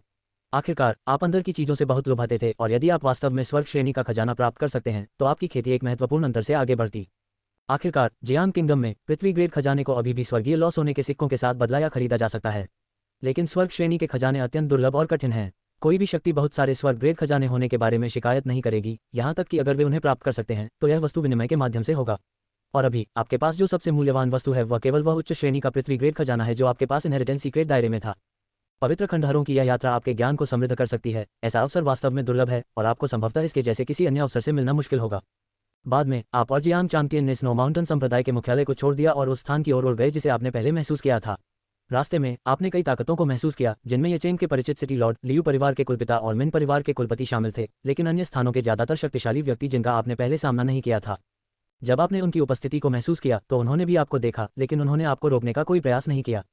आखिरकार आप अंदर की चीजों से बहुत लुभाते थे और यदि आप वास्तव में स्वर्ग श्रेणी का खजाना प्राप्त कर सकते हैं तो आपकी खेती एक महत्वपूर्ण अंतर से आगे बढ़ती। आखिरकार जियांग किंगडम में पृथ्वी ग्रेड खजाने को अभी भी स्वर्गीय लॉ सोने के सिक्कों के साथ बदला या खरीदा जा सकता है, लेकिन स्वर्ग श्रेणी के खजाने अत्यंत दुर्लभ और कठिन हैं। कोई भी शक्ति बहुत सारे स्वर्ग ग्रेड खजाने होने के बारे में शिकायत नहीं करेगी, यहाँ तक कि अगर वे उन्हें प्राप्त कर सकते हैं तो यह वस्तु विनिमय के माध्यम से होगा। और अभी आपके पास जो सबसे मूल्यवान वस्तु है वह केवल वह उच्च श्रेणी का पृथ्वी ग्रेड खजाना है जो आपके पास इनहेरिटेंस सीक्रेट दायरे में था। पवित्र खंडहरों की यह यात्रा आपके ज्ञान को समृद्ध कर सकती है। ऐसा अवसर वास्तव में दुर्लभ है और आपको संभवतः इसके जैसे किसी अन्य अवसर से मिलना मुश्किल होगा। बाद में आप और जियांग चांगतियन ने स्नो माउंटेन संप्रदाय के मुख्यालय को छोड़ दिया और उस स्थान की ओर उड़ गए जिसे आपने पहले महसूस किया था। रास्ते में आपने कई ताकतों को महसूस किया, जिनमें येचेंग के परिचित सिटी लॉर्ड, लियू परिवार के कुलपिता और मिन परिवार के कुलपति शामिल थे, लेकिन अन्य स्थानों के ज्यादातर शक्तिशाली व्यक्ति जिनका आपने पहले सामना नहीं किया था। जब आपने उनकी उपस्थिति को महसूस किया तो उन्होंने भी आपको देखा, लेकिन उन्होंने आपको रोकने का कोई प्रयास नहीं किया।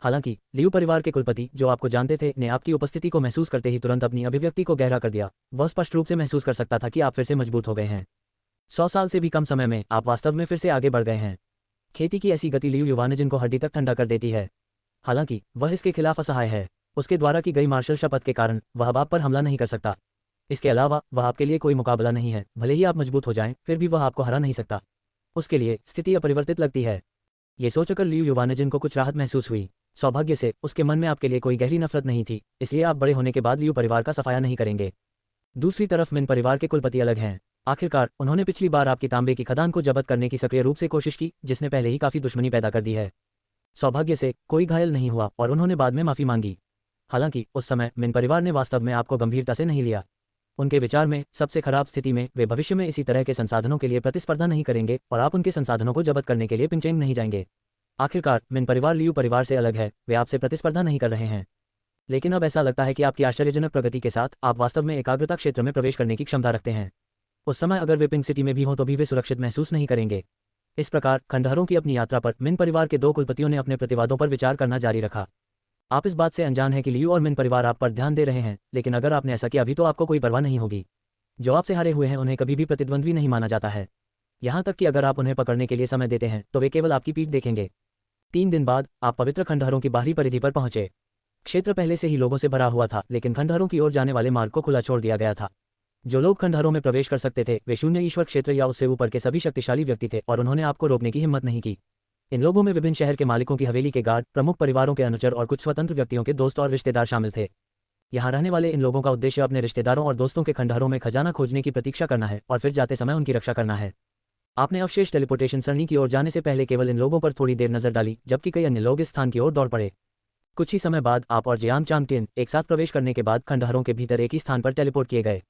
हालांकि लियू परिवार के कुलपति, जो आपको जानते थे, ने आपकी उपस्थिति को महसूस करते ही तुरंत अपनी अभिव्यक्ति को गहरा कर दिया। वह स्पष्ट रूप से महसूस कर सकता था कि आप फिर से मजबूत हो गए हैं। 100 साल से भी कम समय में आप वास्तव में फिर से आगे बढ़ गए हैं। खेती की ऐसी गति लियू युवानजिन को हड्डी तक ठंडा कर देती है। हालांकि वह इसके खिलाफ असहाय है। उसके द्वारा की गई मार्शल शपथ के कारण वह अब आप पर हमला नहीं कर सकता। इसके अलावा वह आपके लिए कोई मुकाबला नहीं है। भले ही आप मजबूत हो जाएं, फिर भी वह आपको हरा नहीं सकता। उसके लिए स्थिति अपरिवर्तित लगती है। ये सोचकर लियू युवानजिन को कुछ राहत महसूस हुई। सौभाग्य से उसके मन में आपके लिए कोई गहरी नफरत नहीं थी, इसलिए आप बड़े होने के बाद लियू परिवार का सफाया नहीं करेंगे। दूसरी तरफ मिन परिवार के कुलपति अलग हैं। आखिरकार उन्होंने पिछली बार आपकी तांबे की खदान को जब्त करने की सक्रिय रूप से कोशिश की, जिसने पहले ही काफी दुश्मनी पैदा कर दी है। सौभाग्य से कोई घायल नहीं हुआ और उन्होंने बाद में माफी मांगी। हालांकि उस समय मिन परिवार ने वास्तव में आपको गंभीरता से नहीं लिया। उनके विचार में सबसे खराब स्थिति में वे भविष्य में इसी तरह के संसाधनों के लिए प्रतिस्पर्धा नहीं करेंगे और आप उनके संसाधनों को जब्त करने के लिए पिंचेंग नहीं जाएंगे। आखिरकार मिन परिवार लियू परिवार से अलग है। वे आपसे प्रतिस्पर्धा नहीं कर रहे हैं, लेकिन अब ऐसा लगता है कि आपकी आश्चर्यजनक प्रगति के साथ आप वास्तव में एकाग्रता क्षेत्र में प्रवेश करने की क्षमता रखते हैं। उस समय अगर वे पिंक सिटी में भी हों तो भी वे सुरक्षित महसूस नहीं करेंगे। इस प्रकार खंडहरों की अपनी यात्रा पर मिन परिवार के 2 कुलपतियों ने अपने प्रतिवादों पर विचार करना जारी रखा। आप इस बात से अनजान हैं कि लियू और मिन परिवार आप पर ध्यान दे रहे हैं, लेकिन अगर आपने ऐसा किया अभी तो आपको कोई परवाह नहीं होगी। जो आपसे हारे हुए हैं उन्हें कभी भी प्रतिद्वंद्वी नहीं माना जाता है। यहाँ तक कि अगर आप उन्हें पकड़ने के लिए समय देते हैं तो वे केवल आपकी पीठ देखेंगे। 3 दिन बाद आप पवित्र खंडहरों की बाहरी परिधि पर पहुंचे। क्षेत्र पहले से ही लोगों से भरा हुआ था, लेकिन खंडहरों की ओर जाने वाले मार्ग को खुला छोड़ दिया गया था। जो लोग खंडहरों में प्रवेश कर सकते थे वे शून्य ईश्वर क्षेत्र या उससे ऊपर के सभी शक्तिशाली व्यक्ति थे और उन्होंने आपको रोकने की हिम्मत नहीं की। इन लोगों में विभिन्न शहर के मालिकों की हवेली के गार्ड, प्रमुख परिवारों के अनुचर और कुछ स्वतंत्र व्यक्तियों के दोस्त और रिश्तेदार शामिल थे। यहाँ रहने वाले इन लोगों का उद्देश्य अपने रिश्तेदारों और दोस्तों के खंडहरों में खजाना खोजने की प्रतीक्षा करना है और फिर जाते समय उनकी रक्षा करना है। आपने अवशेष टेलीपोर्टेशन सरणी की ओर जाने से पहले केवल इन लोगों पर थोड़ी देर नजर डाली, जबकि कई अन्य लोग इस स्थान की ओर दौड़ पड़े। कुछ ही समय बाद आप और जियांग चांगतियन एक साथ प्रवेश करने के बाद खंडहरों के भीतर एक ही स्थान पर टेलीपोर्ट किए गए।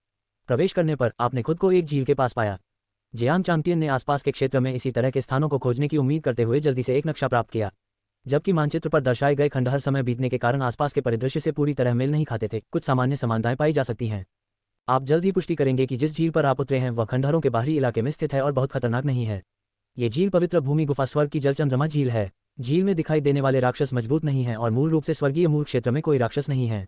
प्रवेश करने पर आपने खुद को एक झील के पास पाया। जियांग चांगतियन ने आसपास के क्षेत्र में इसी तरह के स्थानों को खोजने की उम्मीद करते हुए जल्दी से एक नक्शा प्राप्त किया। जबकि मानचित्र पर दर्शाए गए खंडहर समय बीतने के कारण आसपास के परिदृश्य से पूरी तरह मेल नहीं खाते थे, कुछ सामान्य समानताएं पाई जा सकती हैं। आप जल्द ही पुष्टि करेंगे कि जिस झील पर आप उतरे हैं वह खंडहरों के बाहरी इलाके में स्थित है और बहुत खतरनाक नहीं है। ये झील पवित्र भूमि गुफा स्वर्ग की जल चंद्रमा झील है। झील में दिखाई देने वाले राक्षस मजबूत नहीं हैं और मूल रूप से स्वर्गीय मूल क्षेत्र में कोई राक्षस नहीं है।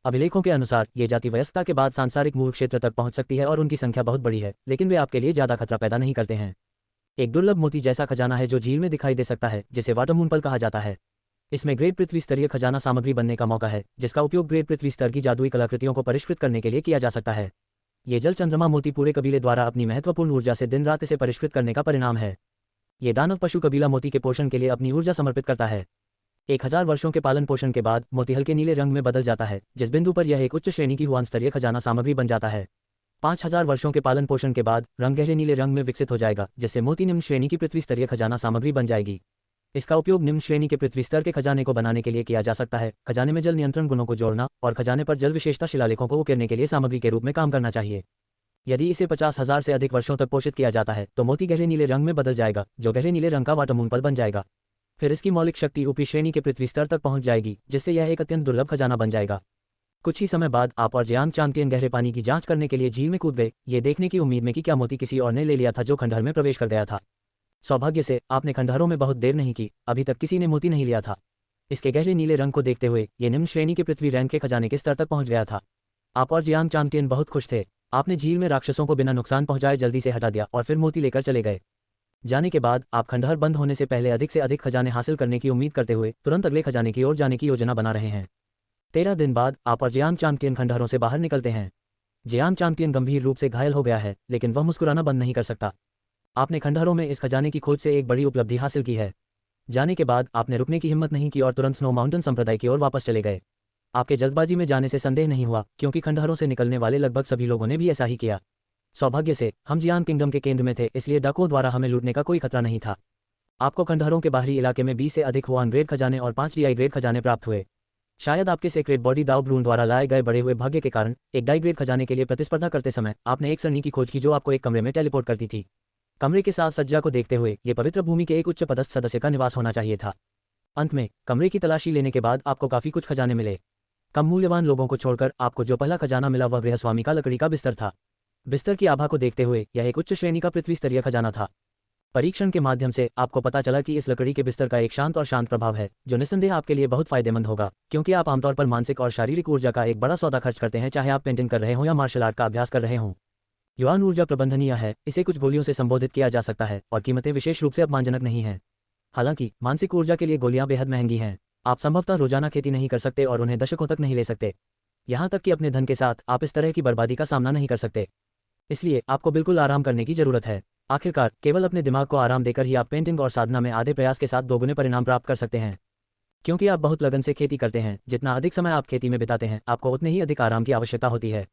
अभिलेखों के अनुसार ये जाति वयस्कता के बाद सांसारिक मूल क्षेत्र तक पहुंच सकती है और उनकी संख्या बहुत बड़ी है, लेकिन वे आपके लिए ज्यादा खतरा पैदा नहीं करते हैं। एक दुर्लभ मोती जैसा खजाना है जो झील में दिखाई दे सकता है, जिसे वाटर मूनपल कहा जाता है। इसमें ग्रेड पृथ्वी स्तरीय खजाना सामग्री बनने का मौका है, जिसका उपयोग ग्रेड पृथ्वी स्तर की जादुई कलाकृतियों को परिष्कृत करने के लिए किया जा सकता है। ये जल चंद्रमा मोती पूरे कबीले द्वारा अपनी महत्वपूर्ण ऊर्जा से दिन रात इसे परिष्कृत करने का परिणाम है। ये दानव पशु कबीला मोती के पोषण के लिए अपनी ऊर्जा समर्पित करता है। 1000 वर्षों के पालन पोषण के बाद मोती हल्के नीले रंग में बदल जाता है, जिस बिंदु पर यह एक उच्च श्रेणी की हुआन स्तरीय खजाना सामग्री बन जाता है। 5000 वर्षों के पालन पोषण के बाद रंग गहरे नीले रंग में विकसित हो जाएगा, जिससे मोती निम्न श्रेणी की पृथ्वी स्तरीय खजाना सामग्री बन जाएगी। इसका उपयोग निम्न श्रेणी के पृथ्वी स्तर के खजाने को बनाने के लिए किया जा सकता है। खजाने में जल नियंत्रण गुणों को जोड़ना और खजाने पर जल विशेषता शिलालेखों को उकेरने के लिए सामग्री के रूप में काम करना चाहिए। यदि इसे 50,000 से अधिक वर्षों तक पोषित किया जाता है तो मोती गहरे नीले रंग में बदल जाएगा, जो गहरे नीले रंग का वाटर मूनपल बन जाएगा। फिर इसकी मौलिक शक्ति ऊपरी श्रेणी के पृथ्वी स्तर तक पहुंच जाएगी, जिससे यह एक अत्यंत दुर्लभ खजाना बन जाएगा। कुछ ही समय बाद आप और जियांग चांगतियन गहरे पानी की जांच करने के लिए झील में कूद गए, ये देखने की उम्मीद में कि क्या मोती किसी और ने ले लिया था जो खंडहर में प्रवेश कर गया था। सौभाग्य से आपने खंडहरों में बहुत देर नहीं की, अभी तक किसी ने मोती नहीं लिया था। इसके गहरे नीले रंग को देखते हुए ये निम्न श्रेणी के पृथ्वी रैंक के खजाने के स्तर तक पहुंच गया था। आप और जियांग चांगतियन बहुत खुश थे। आपने झील में राक्षसों को बिना नुकसान पहुंचाए जल्दी से हटा दिया और फिर मोती लेकर चले गए। जाने के बाद आप खंडहर बंद होने से पहले अधिक से अधिक खजाने हासिल करने की उम्मीद करते हुए तुरंत अगले खजाने की ओर जाने की योजना बना रहे हैं। 13 दिन बाद आप और जियांग चांगतियन खंडहरों से बाहर निकलते हैं। जियांग चांगतियन गंभीर रूप से घायल हो गया है, लेकिन वह मुस्कुराना बंद नहीं कर सकता। आपने खंडहरों में इस खजाने की खोज से एक बड़ी उपलब्धि हासिल की है। जाने के बाद आपने रुकने की हिम्मत नहीं की और तुरंत स्नो माउंटेन संप्रदाय की ओर वापस चले गए। आपके जल्दबाजी में जाने से संदेह नहीं हुआ, क्योंकि खंडहरों से निकलने वाले लगभग सभी लोगों ने भी ऐसा ही किया। सौभाग्य से हम जियान किंगडम के केंद्र में थे, इसलिए डाकुओं द्वारा हमें लूटने का कोई खतरा नहीं था। आपको खंडहरों के बाहरी इलाके में 20 से अधिक हुआन ग्रेड खजाने और 5 DI ग्रेड खजाने प्राप्त हुए। शायद आपके सेक्रेट बॉडी दाव ब्रून द्वारा लाए गए बढ़े हुए भाग्य के कारण एक डाई ग्रेड खजाने के लिए प्रतिस्पर्धा करते समय आपने एक सरणी की खोज की जो आपको एक कमरे में टेलीपोर्ट करती थी। कमरे के साथ सज्जा को देखते हुए ये पवित्र भूमि के एक उच्च पदस्थ सदस्य का निवास होना चाहिए था। अंत में कमरे की तलाशी लेने के बाद आपको काफी कुछ खजाने मिले। कम मूल्यवान लोगों को छोड़कर आपको जो पहला खजाना मिला वह गृहस्वामी का लकड़ी का बिस्तर था। बिस्तर की आभा को देखते हुए यह एक उच्च श्रेणी का पृथ्वी स्तरीय खजाना था। परीक्षण के माध्यम से आपको पता चला कि इस लकड़ी के बिस्तर का एक शांत और शांत प्रभाव है, जो निस्संदेह आपके लिए बहुत फायदेमंद होगा, क्योंकि आप आमतौर पर मानसिक और शारीरिक ऊर्जा का एक बड़ा सौदा खर्च करते हैं, चाहे आप पेंटिंग कर रहे हों या मार्शल आर्ट का अभ्यास कर रहे हों। युवान ऊर्जा प्रबंधनीय है, इसे कुछ गोलियों से संबोधित किया जा सकता है और कीमतें विशेष रूप से अपमानजनक नहीं हैं। हालांकि मानसिक ऊर्जा के लिए गोलियां बेहद महंगी हैं। आप संभवतः रोजाना खेती नहीं कर सकते और उन्हें दशकों तक नहीं ले सकते। यहाँ तक कि अपने धन के साथ आप इस तरह की बर्बादी का सामना नहीं कर सकते। इसलिए आपको बिल्कुल आराम करने की जरूरत है। आखिरकार केवल अपने दिमाग को आराम देकर ही आप पेंटिंग और साधना में आधे प्रयास के साथ दोगुने परिणाम प्राप्त कर सकते हैं। क्योंकि आप बहुत लगन से खेती करते हैं, जितना अधिक समय आप खेती में बिताते हैं आपको उतने ही अधिक आराम की आवश्यकता होती है।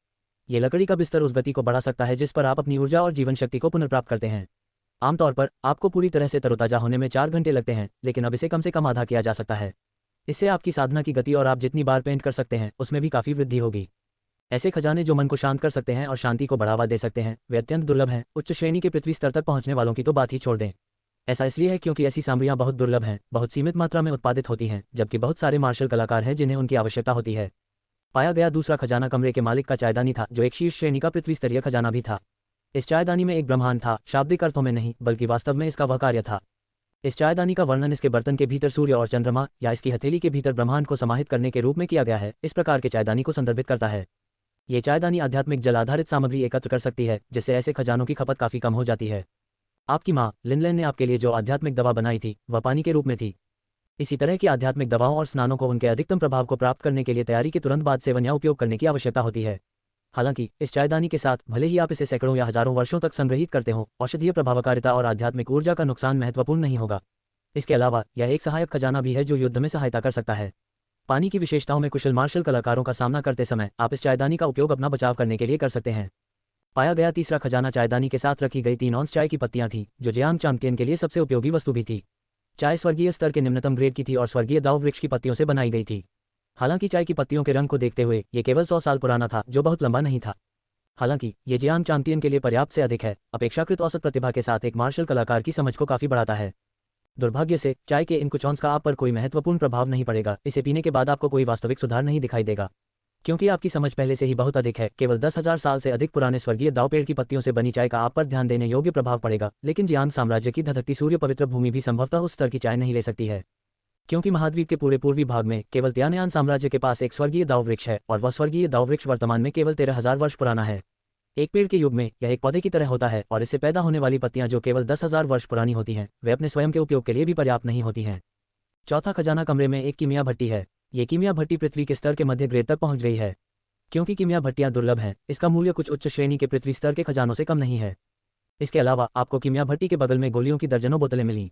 ये लकड़ी का बिस्तर उस गति को बढ़ा सकता है जिस पर आप अपनी ऊर्जा और जीवन शक्ति को पुनर्प्राप्त करते हैं। आमतौर पर आपको पूरी तरह से तरोताजा होने में 4 घंटे लगते हैं, लेकिन अब इसे कम से कम आधा किया जा सकता है। इससे आपकी साधना की गति और आप जितनी बार पेंट कर सकते हैं उसमें भी काफ़ी वृद्धि होगी। ऐसे खजाने जो मन को शांत कर सकते हैं और शांति को बढ़ावा दे सकते हैं वे अत्यंत दुर्लभ हैं। उच्च श्रेणी के पृथ्वी स्तर तक पहुंचने वालों की तो बात ही छोड़ दें। ऐसा इसलिए है क्योंकि ऐसी सामग्रियां बहुत दुर्लभ हैं, बहुत सीमित मात्रा में उत्पादित होती हैं, जबकि बहुत सारे मार्शल कलाकार हैं जिन्हें उनकी आवश्यकता होती है। पाया गया दूसरा खजाना कमरे के मालिक का चायदानी था, जो एक शीर्ष श्रेणी का पृथ्वी स्तरीय खजाना भी था। इस चायदानी में एक ब्रह्मांड था, शाब्दिक अर्थों में नहीं बल्कि वास्तव में इसका वह कार्य था। इस चायदानी का वर्णन इसके बर्तन के भीतर सूर्य और चंद्रमा या इसकी हथेली के भीतर ब्रह्मांड को समाहित करने के रूप में किया गया है। इस प्रकार के चायदानी को संदर्भित करता है। ये चायदानी आध्यात्मिक जल आधारित सामग्री एकत्र कर सकती है, जिससे ऐसे खजानों की खपत काफी कम हो जाती है। आपकी माँ लिनलेन ने आपके लिए जो आध्यात्मिक दवा बनाई थी वह पानी के रूप में थी। इसी तरह की आध्यात्मिक दवाओं और स्नानों को उनके अधिकतम प्रभाव को प्राप्त करने के लिए तैयारी के तुरंत बाद सेवन या उपयोग करने की आवश्यकता होती है। हालांकि इस चायदानी के साथ भले ही आप इसे सैकड़ों या हजारों वर्षों तक संग्रहित करते हो, औषधीय प्रभावकारिता और आध्यात्मिक ऊर्जा का नुकसान महत्वपूर्ण नहीं होगा। इसके अलावा यह एक सहायक खजाना भी है जो युद्ध में सहायता कर सकता है। पानी की विशेषताओं में कुशल मार्शल कलाकारों का सामना करते समय आप इस चायदानी का उपयोग अपना बचाव करने के लिए कर सकते हैं। पाया गया तीसरा खजाना चायदानी के साथ रखी गई 3 औंस चाय की पत्तियां थी, जो जियांग चांगतियन के लिए सबसे उपयोगी वस्तु भी थी। चाय स्वर्गीय स्तर के निम्नतम ग्रेड की थी और स्वर्गीय दाव वृक्ष की पत्तियों से बनाई गई थी। हालांकि चाय की पत्तियों के रंग को देखते हुए ये केवल 100 साल पुराना था, जो बहुत लंबा नहीं था। हालांकि ये जियांग चांगतियन के लिए पर्याप्त से अधिक है। अपेक्षाकृत औसत प्रतिभा के साथ एक मार्शल कलाकार की समझ को काफी बढ़ाता है। दुर्भाग्य से चाय के इन कुछ औंस का आप पर कोई महत्वपूर्ण प्रभाव नहीं पड़ेगा। इसे पीने के बाद आपको कोई वास्तविक सुधार नहीं दिखाई देगा, क्योंकि आपकी समझ पहले से ही बहुत अधिक है। केवल 10,000 साल से अधिक पुराने स्वर्गीय दाव पेड़ की पत्तियों से बनी चाय का आप पर ध्यान देने योग्य प्रभाव पड़ेगा, लेकिन जियांग साम्राज्य की धधकती सूर्य पवित्र भूमि भी संभवतः उस स्तर की चाय नहीं ले सकती है। क्योंकि महाद्वीप के पूरे पूर्वी भाग में केवल त्यानयान साम्राज्य के पास एक स्वर्गीय दाव वृक्ष है और वह स्वर्गीय दाव वृक्ष वर्तमान में केवल 13,000 वर्ष पुराना है। एक पेड़ के युग में यह एक पौधे की तरह होता है और इससे पैदा होने वाली पत्तियां जो केवल 10,000 वर्ष पुरानी होती हैं, वे अपने स्वयं के उपयोग के लिए भी पर्याप्त नहीं होती हैं। चौथा खजाना कमरे में एक कीमिया भट्टी है। ये कीमिया भट्टी पृथ्वी के स्तर के मध्य ग्रेड तक पहुंच गई है। क्योंकि कीमिया भट्टियां दुर्लभ हैं, इसका मूल्य कुछ उच्च श्रेणी के पृथ्वी स्तर के खजानों से कम नहीं है। इसके अलावा आपको कीमिया भट्टी के बगल में गोलियों की दर्जनों बोतलें मिलीं।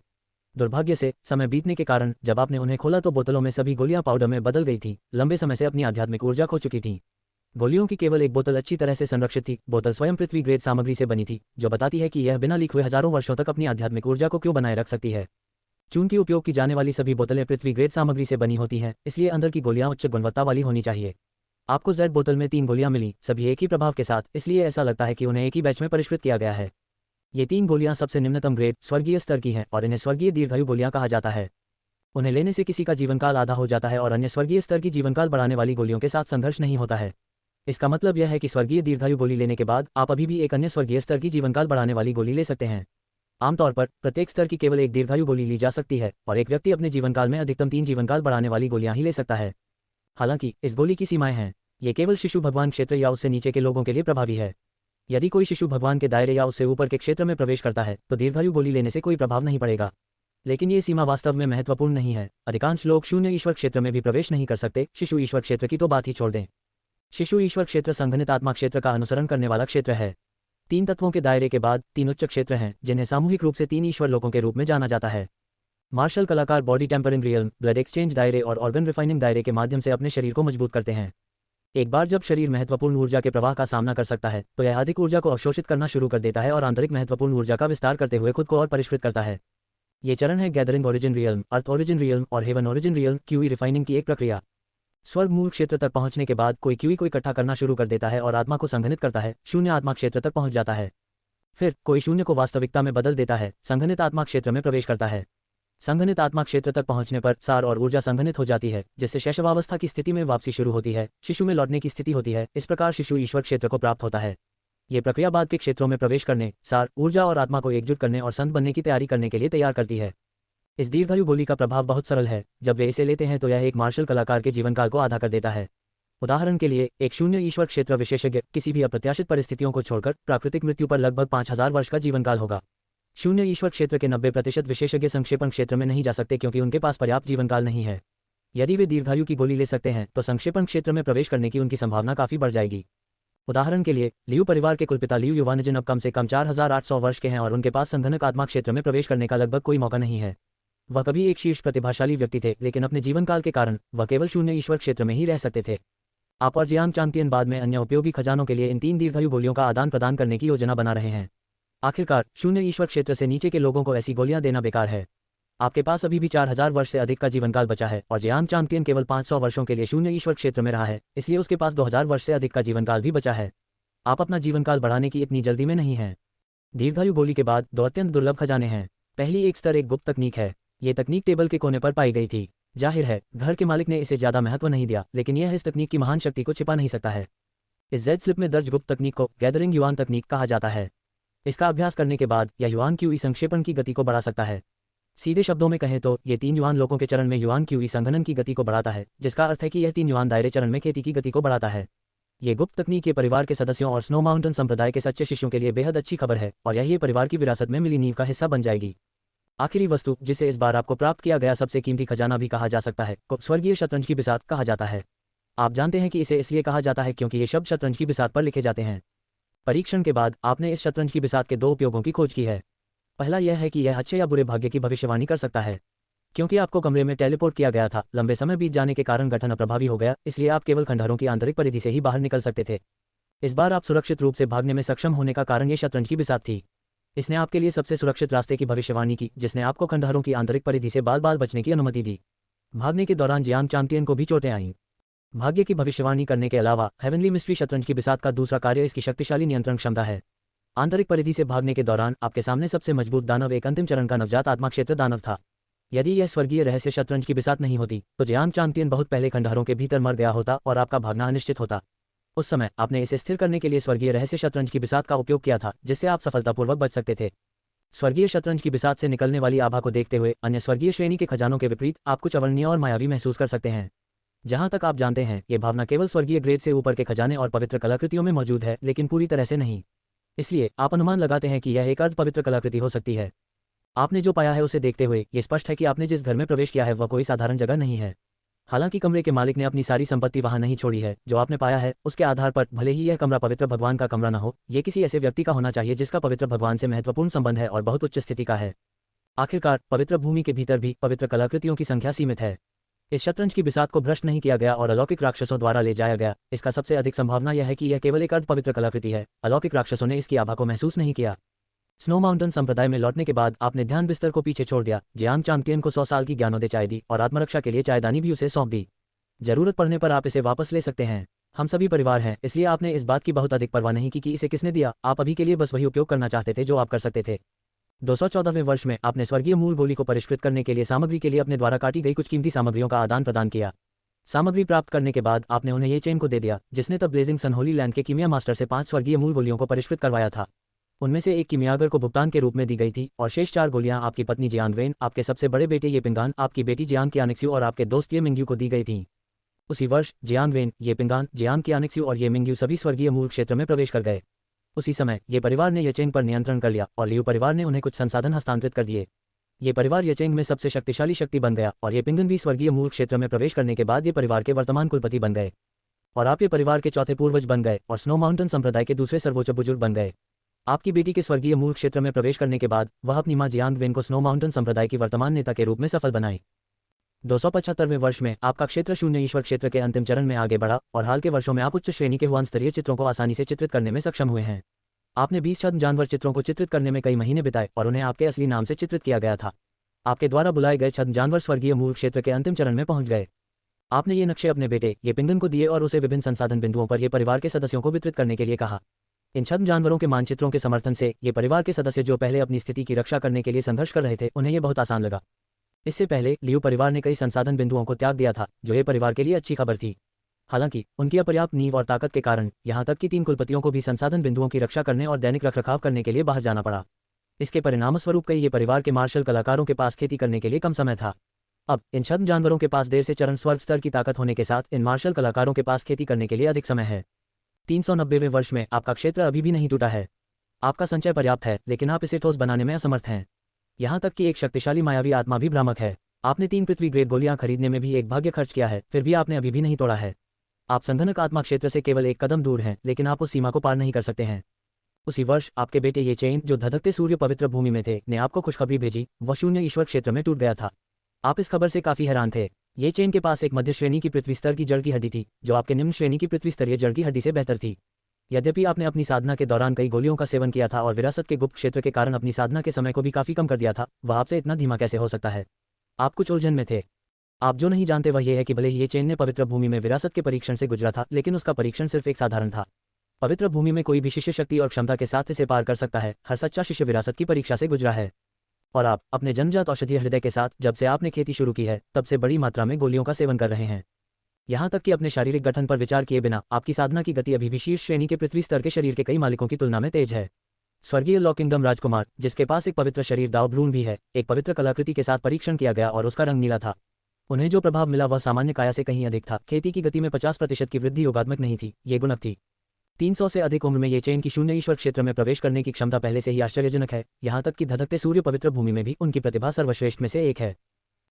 दुर्भाग्य से समय बीतने के कारण जब आपने उन्हें खोला तो बोतलों में सभी गोलियां पाउडर में बदल गई थीं, लंबे समय से अपनी आध्यात्मिक ऊर्जा खो चुकी थीं। गोलियों की केवल एक बोतल अच्छी तरह से संरक्षित थी। बोतल स्वयं पृथ्वी ग्रेड सामग्री से बनी थी, जो बताती है कि यह बिना लीक हुए हजारों वर्षों तक अपनी आध्यात्मिक ऊर्जा को क्यों बनाए रख सकती है। चून की उपयोग की जाने वाली सभी बोतलें पृथ्वी ग्रेड सामग्री से बनी होती हैं, इसलिए अंदर की गोलियां उच्च गुणवत्ता वाली होनी चाहिए। आपको जेड बोतल में 3 गोलियां मिली, सभी एक ही प्रभाव के साथ, इसलिए ऐसा लगता है कि उन्हें एक ही बैच में परिष्कृत किया गया है। ये 3 गोलियां सबसे निम्नतम ग्रेड स्वर्गीय स्तर की हैं और इन्हें स्वर्गीय दीर्घायु गोलियां कहा जाता है। उन्हें लेने से किसी का जीवनकाल आधा हो जाता है और अन्य स्वर्गीय स्तर की जीवनकाल बढ़ाने वाली गोलियों के साथ संघर्ष नहीं होता है। इसका मतलब यह है कि स्वर्गीय दीर्घायु गोली लेने के बाद आप अभी भी एक अन्य स्वर्गीय स्तर की जीवनकाल बढ़ाने वाली गोली ले सकते हैं। आमतौर पर प्रत्येक स्तर की केवल एक दीर्घायु गोली ली जा सकती है और एक व्यक्ति अपने जीवनकाल में अधिकतम 3 जीवनकाल बढ़ाने वाली गोलियां ही ले सकता है। हालांकि इस गोली की सीमाएं हैं। ये केवल शिशु भगवान क्षेत्र या उससे नीचे के लोगों के लिए प्रभावी है। यदि कोई शिशु भगवान के दायरे या उससे ऊपर के क्षेत्र में प्रवेश करता है तो दीर्घायु गोली लेने से कोई प्रभाव नहीं पड़ेगा। लेकिन ये सीमा वास्तव में महत्वपूर्ण नहीं है। अधिकांश लोग शून्य ईश्वर क्षेत्र में भी प्रवेश नहीं कर सकते। शिशु ईश्वर क्षेत्र की तो बात ही छोड़ दें। शिशु ईश्वर क्षेत्र संघनित आत्मा क्षेत्र का अनुसरण करने वाला क्षेत्र है। 3 तत्वों के दायरे के बाद 3 उच्च क्षेत्र हैं, जिन्हें सामूहिक रूप से 3 ईश्वर लोकों के रूप में जाना जाता है। मार्शल कलाकार body tempering realm, blood exchange दायरे और ऑर्गन रिफाइनिंग दायरे के माध्यम से अपने शरीर को मजबूत करते हैं। एक बार जब शरीर महत्वपूर्ण ऊर्जा के प्रवाह का सामना कर सकता है तो यह अधिक ऊर्जा को अवशोषित करना शुरू कर देता है और आंतरिक महत्वपूर्ण ऊर्जा का विस्तार करते हुए खुद को और परिष्कृत करता है। ये चरण है gathering origin realm, earth origin realm और heaven origin realm qi refining की एक प्रक्रिया। स्वर्ग मूल क्षेत्र तक पहुंचने के बाद कोई क्यूई को इकट्ठा करना शुरू कर देता है और आत्मा को संघनित करता है। शून्य आत्मा क्षेत्र तक पहुंच जाता है। फिर कोई शून्य को वास्तविकता में बदल देता है, संघनित आत्मा क्षेत्र में प्रवेश करता है। संघनित आत्मा क्षेत्र तक पहुंचने पर सार और ऊर्जा संघनित हो जाती है, जिससे शैशवावस्था की स्थिति में वापसी शुरू होती है, शिशु में लौटने की स्थिति होती है। इस प्रकार शिशु ईश्वर क्षेत्र को प्राप्त होता है। ये प्रक्रिया बाद के क्षेत्रों में प्रवेश करने, सार, ऊर्जा और आत्मा को एकजुट करने और संत बनने की तैयारी करने के लिए तैयार करती है। इस दीर्घायु गोली का प्रभाव बहुत सरल है। जब वे इसे लेते हैं तो यह एक मार्शल कलाकार के जीवनकाल को आधा कर देता है। उदाहरण के लिए, एक शून्य ईश्वर क्षेत्र विशेषज्ञ किसी भी अप्रत्याशित परिस्थितियों को छोड़कर प्राकृतिक मृत्यु पर लगभग 5,000 वर्ष का जीवनकाल होगा। शून्य ईश्वर क्षेत्र के 90% विशेषज्ञ संक्षेपण क्षेत्र में नहीं जा सकते क्योंकि उनके पास पर्याप्त जीवनकाल नहीं है। यदि वे दीर्घायु की गोली ले सकते हैं तो संक्षेपण क्षेत्र में प्रवेश करने की उनकी संभावना काफी बढ़ जाएगी। उदाहरण के लिए, लियू परिवार के कुलपिता लियू युवानजन अब कम से कम 4,800 वर्ष के हैं और उनके पास संघनक आत्मा क्षेत्र में प्रवेश करने का लगभग कोई मौका नहीं है। वह कभी एक शीर्ष प्रतिभाशाली व्यक्ति थे, लेकिन अपने जीवनकाल के कारण वह केवल शून्य ईश्वर क्षेत्र में ही रह सकते थे। आप और जियांग चांतियन बाद में अन्य उपयोगी खजानों के लिए इन 3 दीर्घायु गोलियों का आदान प्रदान करने की योजना बना रहे हैं। आखिरकार शून्य ईश्वर क्षेत्र से नीचे के लोगों को ऐसी गोलियां देना बेकार है। आपके पास अभी भी 4,000 वर्ष से अधिक का जीवनकाल बचा है और जियांग चांतियन केवल 500 वर्षों के लिए शून्य ईश्वर क्षेत्र में रहा है, इसलिए उसके पास 2,000 वर्ष से अधिक का जीवनकाल भी बचा है। आप अपना जीवनकाल बढ़ाने की इतनी जल्दी में नहीं हैं। दीर्घायु गोली के बाद 2 अत्यंत दुर्लभ खजाने हैं। पहली एक स्तर एक गुप्त तकनीक है। ये तकनीक टेबल के कोने पर पाई गई थी। जाहिर है, घर के मालिक ने इसे ज्यादा महत्व नहीं दिया, लेकिन यह इस तकनीक की महान शक्ति को छिपा नहीं सकता है। इस जेड स्लिप में दर्ज गुप्त तकनीक को गैदरिंग युआन तकनीक कहा जाता है। इसका अभ्यास करने के बाद यह युआन क्यूई संक्षेपण की गति को बढ़ा सकता है। सीधे शब्दों में कहें तो ये 3 युआन लोगों के चरण में युआन क्यूई संघनन की गति को बढ़ाता है, जिसका अर्थ है कि यह 3 युआन दायरे चरण में खेती की गति को बढ़ाता है। ये गुप्त तकनीक के परिवार के सदस्यों और स्नो माउंटेन संप्रदाय के सच्चे शिष्यों के लिए बेहद अच्छी खबर है और यह परिवार की विरासत में मिली नींव का हिस्सा बन जाएगी। आखिरी वस्तु, जिसे इस बार आपको प्राप्त किया गया सबसे कीमती खजाना भी कहा जा सकता है, को स्वर्गीय शतरंज की बिसात कहा जाता है। आप जानते हैं कि इसे इसलिए कहा जाता है क्योंकि ये शब्द शतरंज की बिसात पर लिखे जाते हैं। परीक्षण के बाद आपने इस शतरंज की बिसात के 2 उपयोगों की खोज की है। पहला यह है कि यह अच्छे या बुरे भाग्य की भविष्यवाणी कर सकता है। क्योंकि आपको कमरे में टेलीपोर्ट किया गया था, लंबे समय बीत जाने के कारण गठन अप्रभावी हो गया, इसलिए आप केवल खंडहरों की आंतरिक परिधि से ही बाहर निकल सकते थे। इस बार आप सुरक्षित रूप से भागने में सक्षम होने का कारण ये शतरंज की बिसात थी। इसने आपके लिए सबसे सुरक्षित रास्ते की भविष्यवाणी की, जिसने आपको खंडहरों की आंतरिक परिधि से बाल बाल बचने की अनुमति दी। भागने के दौरान जियांग चांतियन को भी चोटें आईं। भाग्य की भविष्यवाणी करने के अलावा हेवनली मिस्ट्री शतरंज की बिसात का दूसरा कार्य इसकी शक्तिशाली नियंत्रण क्षमता है। आंतरिक परिधि से भागने के दौरान आपके सामने सबसे मजबूत दानव एक अंतिम चरण का नवजात आत्मा क्षेत्र दानव था। यदि यह स्वर्गीय रहस्य शतरंज की बिसात नहीं होती तो जियांग चांतियन बहुत पहले खंडहरों के भीतर मर गया होता और आपका भागना अनिश्चित होता। उस समय आपने इसे स्थिर करने के लिए स्वर्गीय रहस्य शतरंज की बिसात का उपयोग किया था, जिससे आप सफलतापूर्वक बच सकते थे। स्वर्गीय शतरंज की बिसात से निकलने वाली आभा को देखते हुए अन्य स्वर्गीय श्रेणी के खजानों के विपरीत आप कुछ अवर्णनीय और मायावी महसूस कर सकते हैं। जहां तक आप जानते हैं, ये भावना केवल स्वर्गीय ग्रेड से ऊपर के खजाने और पवित्र कलाकृतियों में मौजूद है, लेकिन पूरी तरह से नहीं। इसलिए आप अनुमान लगाते हैं कि यह एक अर्ध पवित्र कलाकृति हो सकती है। आपने जो पाया है उसे देखते हुए ये स्पष्ट है कि आपने जिस घर में प्रवेश किया है वह कोई साधारण जगह नहीं है। हालांकि कमरे के मालिक ने अपनी सारी संपत्ति वहां नहीं छोड़ी है। जो आपने पाया है उसके आधार पर भले ही यह कमरा पवित्र भगवान का कमरा न हो, ये किसी ऐसे व्यक्ति का होना चाहिए जिसका पवित्र भगवान से महत्वपूर्ण संबंध है और बहुत उच्च स्थिति का है। आखिरकार पवित्र भूमि के भीतर भी पवित्र कलाकृतियों की संख्या सीमित है। इस शतरंज की बिसात को भ्रष्ट नहीं किया गया और अलौकिक राक्षसों द्वारा ले जाया गया। इसका सबसे अधिक संभावना यह है कि यह केवल एक अर्ध पवित्र कलाकृति है। अलौकिक राक्षसों ने इसकी आभा को महसूस नहीं किया। स्नो माउंटेन संप्रदाय में लौटने के बाद आपने ध्यान बिस्तर को पीछे छोड़ दिया, जियांग चांगतियन को 100 साल की ज्ञानोदय चाय दी और आत्मरक्षा के लिए चायदानी भी उसे सौंप दी। जरूरत पड़ने पर आप इसे वापस ले सकते हैं। हम सभी परिवार हैं, इसलिए आपने इस बात की बहुत अधिक परवाह नहीं की कि इसे किसने दिया। आप अभी के लिए बस वही उपयोग करना चाहते थे जो आप कर सकते थे। 214वें वर्ष में आपने स्वर्गीय मूल गोली को परिष्कृत करने के लिए सामग्री के लिए अपने द्वारा काटी गई कुछ कीमती सामग्रियों का आदान प्रदान किया। सामग्री प्राप्त करने के बाद आपने उन्हें ये चेन को दे दिया, जिसने तब ब्लेजिंग सन होली लैंड के कीमिया मास्टर से 5 स्वर्गीय मूल गोलियों को परिष्कृत करवाया था। उनमें से एक कीमियागर को भुगतान के रूप में दी गई थी और शेष 4 गोलियां आपकी पत्नी जियांग वेन, आपके सबसे बड़े बेटे ये पिंगान, आपकी बेटी जियांग कियानिक्स्यू और आपके दोस्त ये मिंग्यू को दी गई थीं। उसी वर्ष जियांग वेन, ये पिंगान, जियांग कियानिक्स्यू और ये मिंग्यू सभी स्वर्गीय मूल क्षेत्र में प्रवेश कर गए। उसी समय ये परिवार ने येचेंग पर नियंत्रण कर लिया और लियू परिवार ने उन्हें कुछ संसाधन हस्तांतरित कर दिए। ये परिवार येचेंग में सबसे शक्तिशाली शक्ति बन गया और ये पिंगन भी स्वर्गीय मूल क्षेत्र में प्रवेश करने के बाद ये परिवार के वर्तमान कुलपति बन गए और आप ये परिवार के चौथे पूर्वज बन गए और स्नो माउंटेन संप्रदाय के दूसरे सर्वोच्च बुजुर्ग बन गए। आपकी बेटी के स्वर्गीय मूल क्षेत्र में प्रवेश करने के बाद वह अपनी मां जियांग वेन को स्नो माउंटेन संप्रदाय की वर्तमान नेता के रूप में सफल बनाई। 275वें वर्ष में आपका क्षेत्र शून्य ईश्वर क्षेत्र के अंतिम चरण में आगे बढ़ा और हाल के वर्षों में आप उच्च श्रेणी के हुआन स्तरीय चित्रों को आसानी से चित्रित करने में सक्षम हुए हैं। आपने 20 छद्म जानवर चित्रों को चित्रित करने में कई महीने बिताए और उन्हें आपके असली नाम से चित्रित किया गया था। आपके द्वारा बुलाए गए छद्म जानवर स्वर्गीय मूल क्षेत्र के अंतिम चरण में पहुंच गए। आपने ये नक्शे अपने बेटे ये पिंगन को दिए और उसे विभिन्न संसाधन बिंदुओं पर ये परिवार के सदस्यों को वितरित करने के लिए कहा। इन छद्म जानवरों के मानचित्रों के समर्थन से ये परिवार के सदस्य जो पहले अपनी स्थिति की रक्षा करने के लिए संघर्ष कर रहे थे, उन्हें यह बहुत आसान लगा। इससे पहले लियू परिवार ने कई संसाधन बिंदुओं को त्याग दिया था, जो ये परिवार के लिए अच्छी खबर थी। हालांकि उनकी अपर्याप्त नींव और ताकत के कारण यहां तक कि 3 कुलपतियों को भी संसाधन बिंदुओं की रक्षा करने और दैनिक रखरखाव करने के लिए बाहर जाना पड़ा। इसके परिणामस्वरूप कई ये परिवार के मार्शल कलाकारों के पास खेती करने के लिए कम समय था। अब इन छद्म जानवरों के पास देर से चरण स्वर्ग स्तर की ताकत होने के साथ इन मार्शल कलाकारों के पास खेती करने के लिए अधिक समय है। 390वें वर्ष में आपका क्षेत्र अभी भी नहीं टूटा है। आपका संचय पर्याप्त है, लेकिन आप इसे ठोस बनाने में असमर्थ हैं। यहां तक कि एक शक्तिशाली मायावी आत्मा भी भ्रामक है। आपने 3 पृथ्वी ग्रेड गोलियां खरीदने में भी एक भाग्य खर्च किया है, फिर भी आपने अभी भी नहीं तोड़ा है। आप संघनक आत्मा क्षेत्र से केवल एक कदम दूर हैं, लेकिन आप उस सीमा को पार नहीं कर सकते हैं। उसी वर्ष आपके बेटे ये चेन, जो धधकते सूर्य पवित्र भूमि में थे, ने आपको खुशखबरी भेजी। वह शून्य ईश्वर क्षेत्र में टूट गया था। आप इस खबर से काफी हैरान थे। ये चेन के पास एक मध्य श्रेणी की पृथ्वी स्तर की जड़ की हड्डी थी, जो आपके निम्न श्रेणी की पृथ्वी स्तरीय जड़ की हड्डी से बेहतर थी। यद्यपि आपने अपनी साधना के दौरान कई गोलियों का सेवन किया था और विरासत के गुप्त क्षेत्र के कारण अपनी साधना के समय को भी काफी कम कर दिया था, वह आपसे इतना धीमा कैसे हो सकता है? आप कुछ उलझन में थे। आप जो नहीं जानते वह यह है कि भले ही ये चेन ने पवित्र भूमि में विरासत के परीक्षण से गुजरा था, लेकिन उसका परीक्षण सिर्फ एक साधारण था। पवित्र भूमि में कोई भी शिष्य शक्ति और क्षमता के साथ इसे पार कर सकता है। हर सच्चा शिष्य विरासत की परीक्षा से गुजरा है। और आप अपने जन्मजात औषधीय हृदय के साथ जब से आपने खेती शुरू की है, तब से बड़ी मात्रा में गोलियों का सेवन कर रहे हैं। यहाँ तक कि अपने शारीरिक गठन पर विचार किए बिना आपकी साधना की गति अभी भी शीर्ष श्रेणी के पृथ्वी स्तर के शरीर के कई मालिकों की तुलना में तेज है। स्वर्गीय लॉ किंगडम राजकुमार, जिसके पास एक पवित्र शरीर दाव भ्रूण भी है, एक पवित्र कलाकृति के साथ परीक्षण किया गया और उसका रंग नीला था। उन्हें जो प्रभाव मिला वह सामान्य काया से कहीं अधिक था। खेती की गति में 50% की वृद्धि योगात्मक नहीं थी, ये गुणक थी। 300 से अधिक उम्र में ये चेन की शून्य ईश्वर क्षेत्र में प्रवेश करने की क्षमता पहले से ही आश्चर्यजनक है। यहाँ तक कि धधकते सूर्य पवित्र भूमि में भी उनकी प्रतिभा सर्वश्रेष्ठ में से एक है।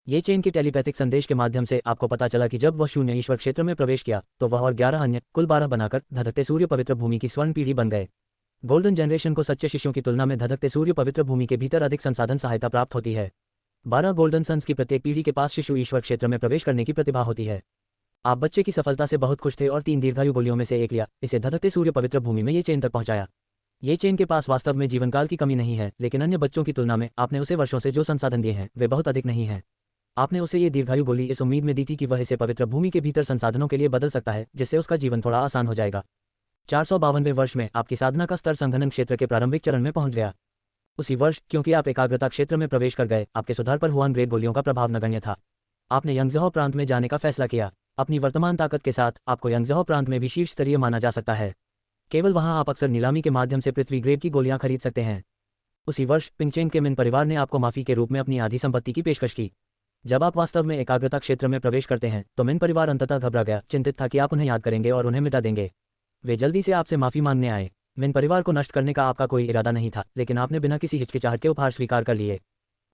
ये चेन के टेलीपैथिक संदेश के माध्यम से आपको पता चला कि जब वह शून्य ईश्वर क्षेत्र में प्रवेश किया, तो वह और 11 अन्य, कुल 12 बनाकर धधकते सूर्य पवित्र भूमि की स्वर्ण पीढ़ी बन गए। गोल्डन जनरेशन को सच्चे शिष्यों की तुलना में धधकते सूर्य पवित्र भूमि के भीतर अधिक संसाधन सहायता प्राप्त होती है। 12 गोल्डन सन्स की प्रत्येक पीढ़ी के पास शिशु ईश्वर क्षेत्र में प्रवेश करने की प्रतिभा होती है। आप बच्चे की सफलता से बहुत खुश थे और 3 दीर्घायु गोलियों में से एक लिया, इसे धधकते सूर्य पवित्र भूमि में ये चेन तक पहुंचाया। ये चेन के पास वास्तव में जीवनकाल की कमी नहीं है, लेकिन अन्य बच्चों की तुलना में आपने उसे वर्षों से जो संसाधन दिए हैं वे बहुत अधिक नहीं हैं। आपने उसे ये दीर्घायु गोली इस उम्मीद में दी थी कि वह इसे पवित्र भूमि के भीतर संसाधनों के लिए बदल सकता है, जिससे उसका जीवन थोड़ा आसान हो जाएगा। 452वें वर्ष में आपकी साधना का स्तर संघनन क्षेत्र के प्रारंभिक चरण में पहुंच गया। उसी वर्ष, क्योंकि आप एकाग्रता क्षेत्र में प्रवेश कर गए, आपके सुधार पर हुआन ग्रेड गोलियों का प्रभाव नगण्य था। आपने यंगजहौ प्रांत में जाने का फैसला किया। अपनी वर्तमान ताकत के साथ आपको यंगजहौ प्रांत में भी शीर्ष स्तरीय माना जा सकता है। केवल वहां आप अक्सर नीलामी के माध्यम से पृथ्वी ग्रेड की गोलियां खरीद सकते हैं। उसी वर्ष पिंगचेन के मिन परिवार ने आपको माफी के रूप में अपनी आधी संपत्ति की पेशकश की। जब आप वास्तव में एकाग्रता क्षेत्र में प्रवेश करते हैं तो मिन परिवार अंततः घबरा गया, चिंतित था कि आप उन्हें याद करेंगे और उन्हें मिटा देंगे। वे जल्दी से आपसे माफी मांगने आए। मिन परिवार को नष्ट करने का आपका कोई इरादा नहीं था, लेकिन आपने बिना किसी हिचकिचाहट के उपहार स्वीकार कर लिए।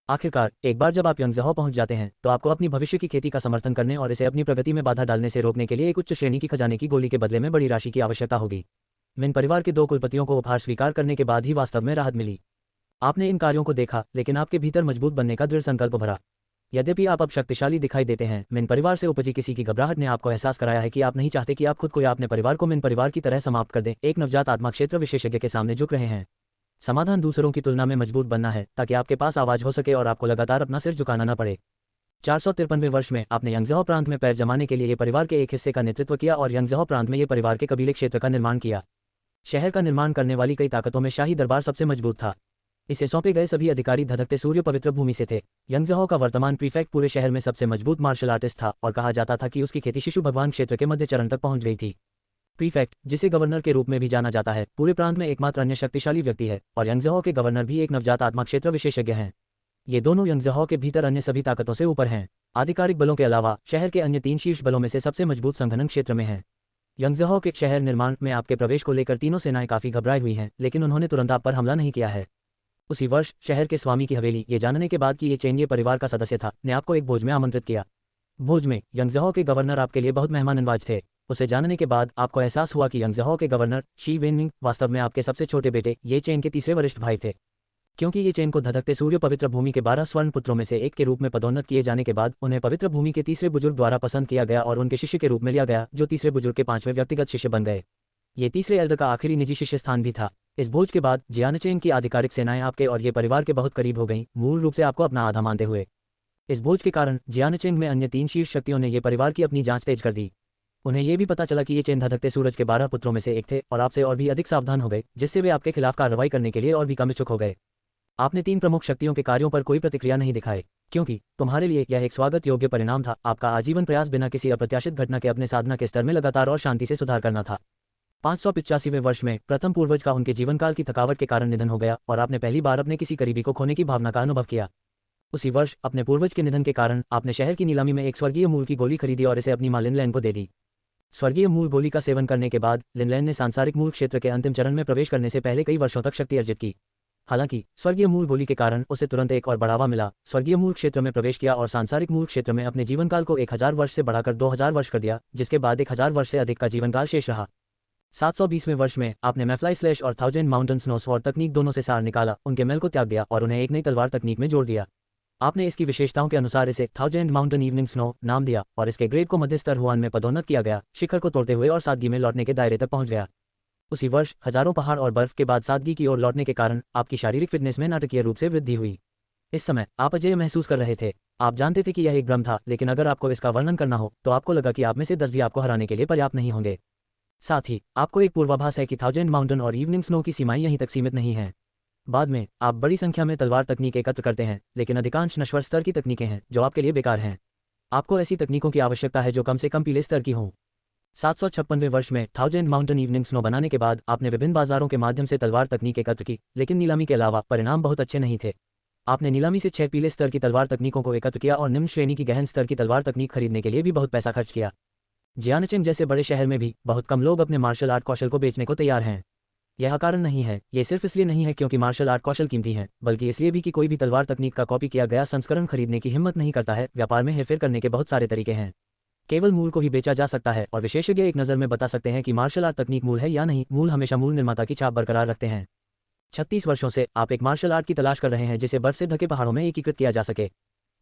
आखिरकार एक बार जब आप यंगजहौ पहुंच जाते हैं तो आपको अपनी भविष्य की खेती का समर्थन करने और इसे अपनी प्रगति में बाधा डालने से रोकने के लिए एक उच्च श्रेणी की खजाने की गोली के बदले में बड़ी राशि की आवश्यकता होगी। मिन परिवार के 2 कुलपतियों को उपहार स्वीकार करने के बाद ही वास्तव में राहत मिली। आपने इन कार्यों को देखा, लेकिन आपके भीतर मजबूत बनने का दृढ़ संकल्प भरा। यद्यपि आप अब शक्तिशाली दिखाई देते हैं, मिन परिवार से उपजी किसी की घबराहट ने आपको एहसास कराया है कि आप नहीं चाहते कि आप खुद को या अपने परिवार को मिन परिवार की तरह समाप्त कर दें। एक नवजात आत्मा क्षेत्र विशेषज्ञ के सामने झुक रहे हैं। समाधान दूसरों की तुलना में मजबूत बनना है ताकि आपके पास आवाज हो सके और आपको लगातार अपना सिर झुकाना न पड़े। 453वें वर्ष में आपने यंगजहौ प्रांत में पैर जमाने के लिए ये परिवार के एक हिस्से का नेतृत्व किया और यंगजहौ प्रांत में ये परिवार के कबीले क्षेत्र का निर्माण किया। शहर का निर्माण करने वाली कई ताकतों में शाही दरबार सबसे मजबूत था। इसे सौंपे गए सभी अधिकारी धधकते सूर्य पवित्र भूमि से थे। यंगजहौ का वर्तमान प्रीफेक्ट पूरे शहर में सबसे मजबूत मार्शल आर्टिस्ट था और कहा जाता था कि उसकी खेती शिशु भगवान क्षेत्र के मध्य चरण तक पहुंच गई थी। प्रीफेक्ट, जिसे गवर्नर के रूप में भी जाना जाता है, पूरे प्रांत में एकमात्र अन्य शक्तिशाली व्यक्ति है और यंगजहौ के गवर्नर भी एक नवजात आत्मा क्षेत्र विशेषज्ञ हैं। ये दोनों यंगजहौ के भीतर अन्य सभी ताकतों से ऊपर हैं। आधिकारिक बलों के अलावा शहर के अन्य 3 शीर्ष बलों में से सबसे मजबूत संघनन क्षेत्र में हैं। यंगजहौ के शहर निर्माण में आपके प्रवेश को लेकर तीनों सेनाएं काफी घबराई हुई हैं, लेकिन उन्होंने तुरंत आप पर हमला नहीं किया है। उसी वर्ष शहर के स्वामी की हवेली, ये जानने के बाद कि ये चेन ये परिवार का सदस्य था, ने आपको एक भोज में आमंत्रित किया। भोज में यंगजहौ के गवर्नर आपके लिए बहुत मेहमान नवाज थे। उसे जानने के बाद आपको एहसास हुआ कि यंगजहौ के गवर्नर शी वेनमिंग वास्तव में आपके सबसे छोटे बेटे ये चेन के तीसरे वरिष्ठ भाई थे। क्योंकि ये चेन को धधकते सूर्य पवित्र भूमि के 12 स्वर्ण पुत्रों में से एक के रूप में पदोन्नत किए जाने के बाद उन्हें पवित्र भूमि के तीसरे बुजुर्ग द्वारा पसंद किया गया और उनके शिष्य के रूप में लिया गया, जो तीसरे बुजुर्ग के 5वें व्यक्तिगत शिष्य बन गए। ये तीसरे एल्डर का आखिरी निजी शिष्य स्थान भी था। इस भोज के बाद जियानचेन की आधिकारिक सेनाएं आपके और ये परिवार के बहुत करीब हो गईं, मूल रूप से आपको अपना आधा मानते हुए। इस भोज के कारण जियानचेन में अन्य 3 शीर्ष शक्तियों ने ये परिवार की अपनी जांच तेज कर दी। उन्हें यह भी पता चला कि ये चेन धधकते सूरज के 12 पुत्रों में से एक थे और आपसे और भी अधिक सावधान हो गए, जिससे वे आपके खिलाफ कार्रवाई करने के लिए और भी कम इच्छुक हो गए। आपने 3 प्रमुख शक्तियों के कार्यों पर कोई प्रतिक्रिया नहीं दिखाई, क्योंकि तुम्हारे लिए यह एक स्वागत योग्य परिणाम था। आपका आजीवन प्रयास बिना किसी अप्रत्याशित घटना के अपने साधना के स्तर में लगातार और शांति से सुधार करना था। 585वें वर्ष में प्रथम पूर्वज का उनके जीवनकाल की थकावट के कारण निधन हो गया और आपने पहली बार अपने किसी करीबी को खोने की भावना का अनुभव किया। उसी वर्ष अपने पूर्वज के निधन के कारण आपने शहर की नीलामी में एक स्वर्गीय मूल की गोली खरीदी और इसे अपनी मां लिनलैन को दे दी। स्वर्गीय मूल गोली का सेवन करने के बाद लिनलैन ने सांसारिक मूल क्षेत्र के अंतिम चरण में प्रवेश करने से पहले कई वर्षों तक शक्ति अर्जित की। हालांकि स्वर्गीय मूल गोली के कारण उसे तुरंत एक और बढ़ावा मिला, स्वर्गीय मूल क्षेत्र में प्रवेश किया और सांसारिक मूल क्षेत्र में अपने जीवनकाल को 1000 वर्ष से बढ़ाकर 2000 वर्ष कर दिया, जिसके बाद 1000 वर्ष से अधिक का जीवनकाल शेष रहा। 720वें वर्ष में आपने मैफ्लाई स्लैश और 1000 माउंटेन स्नोस्वॉर्ड तकनीक दोनों से सार निकाला, उनके मेल को त्याग दिया और उन्हें एक नई तलवार तकनीक में जोड़ दिया। आपने इसकी विशेषताओं के अनुसार इसे 1000 माउंटेन इवनिंग स्नो नाम दिया और इसके ग्रेड को मध्य स्तर हुआन में पदोन्नत किया गया, शिखर को तोड़ते हुए और सादगी में लौटने के दायरे तक पहुंच गया। उसी वर्ष हजारों पहाड़ और बर्फ के बाद सादगी की ओर लौटने के कारण आपकी शारीरिक फिटनेस में नाटकीय रूप से वृद्धि हुई। इस समय आप अजेय महसूस कर रहे थे। आप जानते थे कि यह एक भ्रम था, लेकिन अगर आपको इसका वर्णन करना हो तो आपको लगा कि आप में से 10 भी आपको हराने के लिए पर्याप्त नहीं होंगे। साथ ही आपको एक पूर्वाभास है कि 1000 माउंटेन और इवनिंग स्नो की सीमाएं यहीं तक सीमित नहीं हैं। बाद में आप बड़ी संख्या में तलवार तकनीक एकत्र करते हैं, लेकिन अधिकांश नश्वर स्तर की तकनीकें हैं जो आपके लिए बेकार हैं। आपको ऐसी तकनीकों की आवश्यकता है जो कम से कम पीले स्तर की हों। 756वें वर्ष में 1000 माउंटेन इवनिंग स्नो बनाने के बाद आपने विभिन्न बाजारों के माध्यम से तलवार तकनीक एकत्र की, लेकिन नीलामी के अलावा परिणाम बहुत अच्छे नहीं थे। आपने नीलामी से 6 पीले स्तर की तलवार तकनीकों को एकत्र किया और निम्न श्रेणी की गहन स्तर की तलवार तकनीक खरीदने के लिए भी बहुत पैसा खर्च किया। जियानचेन जैसे बड़े शहर में भी बहुत कम लोग अपने मार्शल आर्ट कौशल को बेचने को तैयार हैं। यह कारण नहीं है, ये सिर्फ इसलिए नहीं है क्योंकि मार्शल आर्ट कौशल कीमती हैं, बल्कि इसलिए भी कि कोई भी तलवार तकनीक का कॉपी किया गया संस्करण खरीदने की हिम्मत नहीं करता है। व्यापार में हेरफेर करने के बहुत सारे तरीके हैं। केवल मूल को ही बेचा जा सकता है और विशेषज्ञ एक नज़र में बता सकते हैं कि मार्शल आर्ट तकनीक मूल है या नहीं। मूल हमेशा मूल निर्माता की छाप बरकरार रखते हैं। 36 वर्षों से आप एक मार्शल आर्ट की तलाश कर रहे हैं जिसे बर्फ से ढके पहाड़ों में एकीकृत किया जा सके।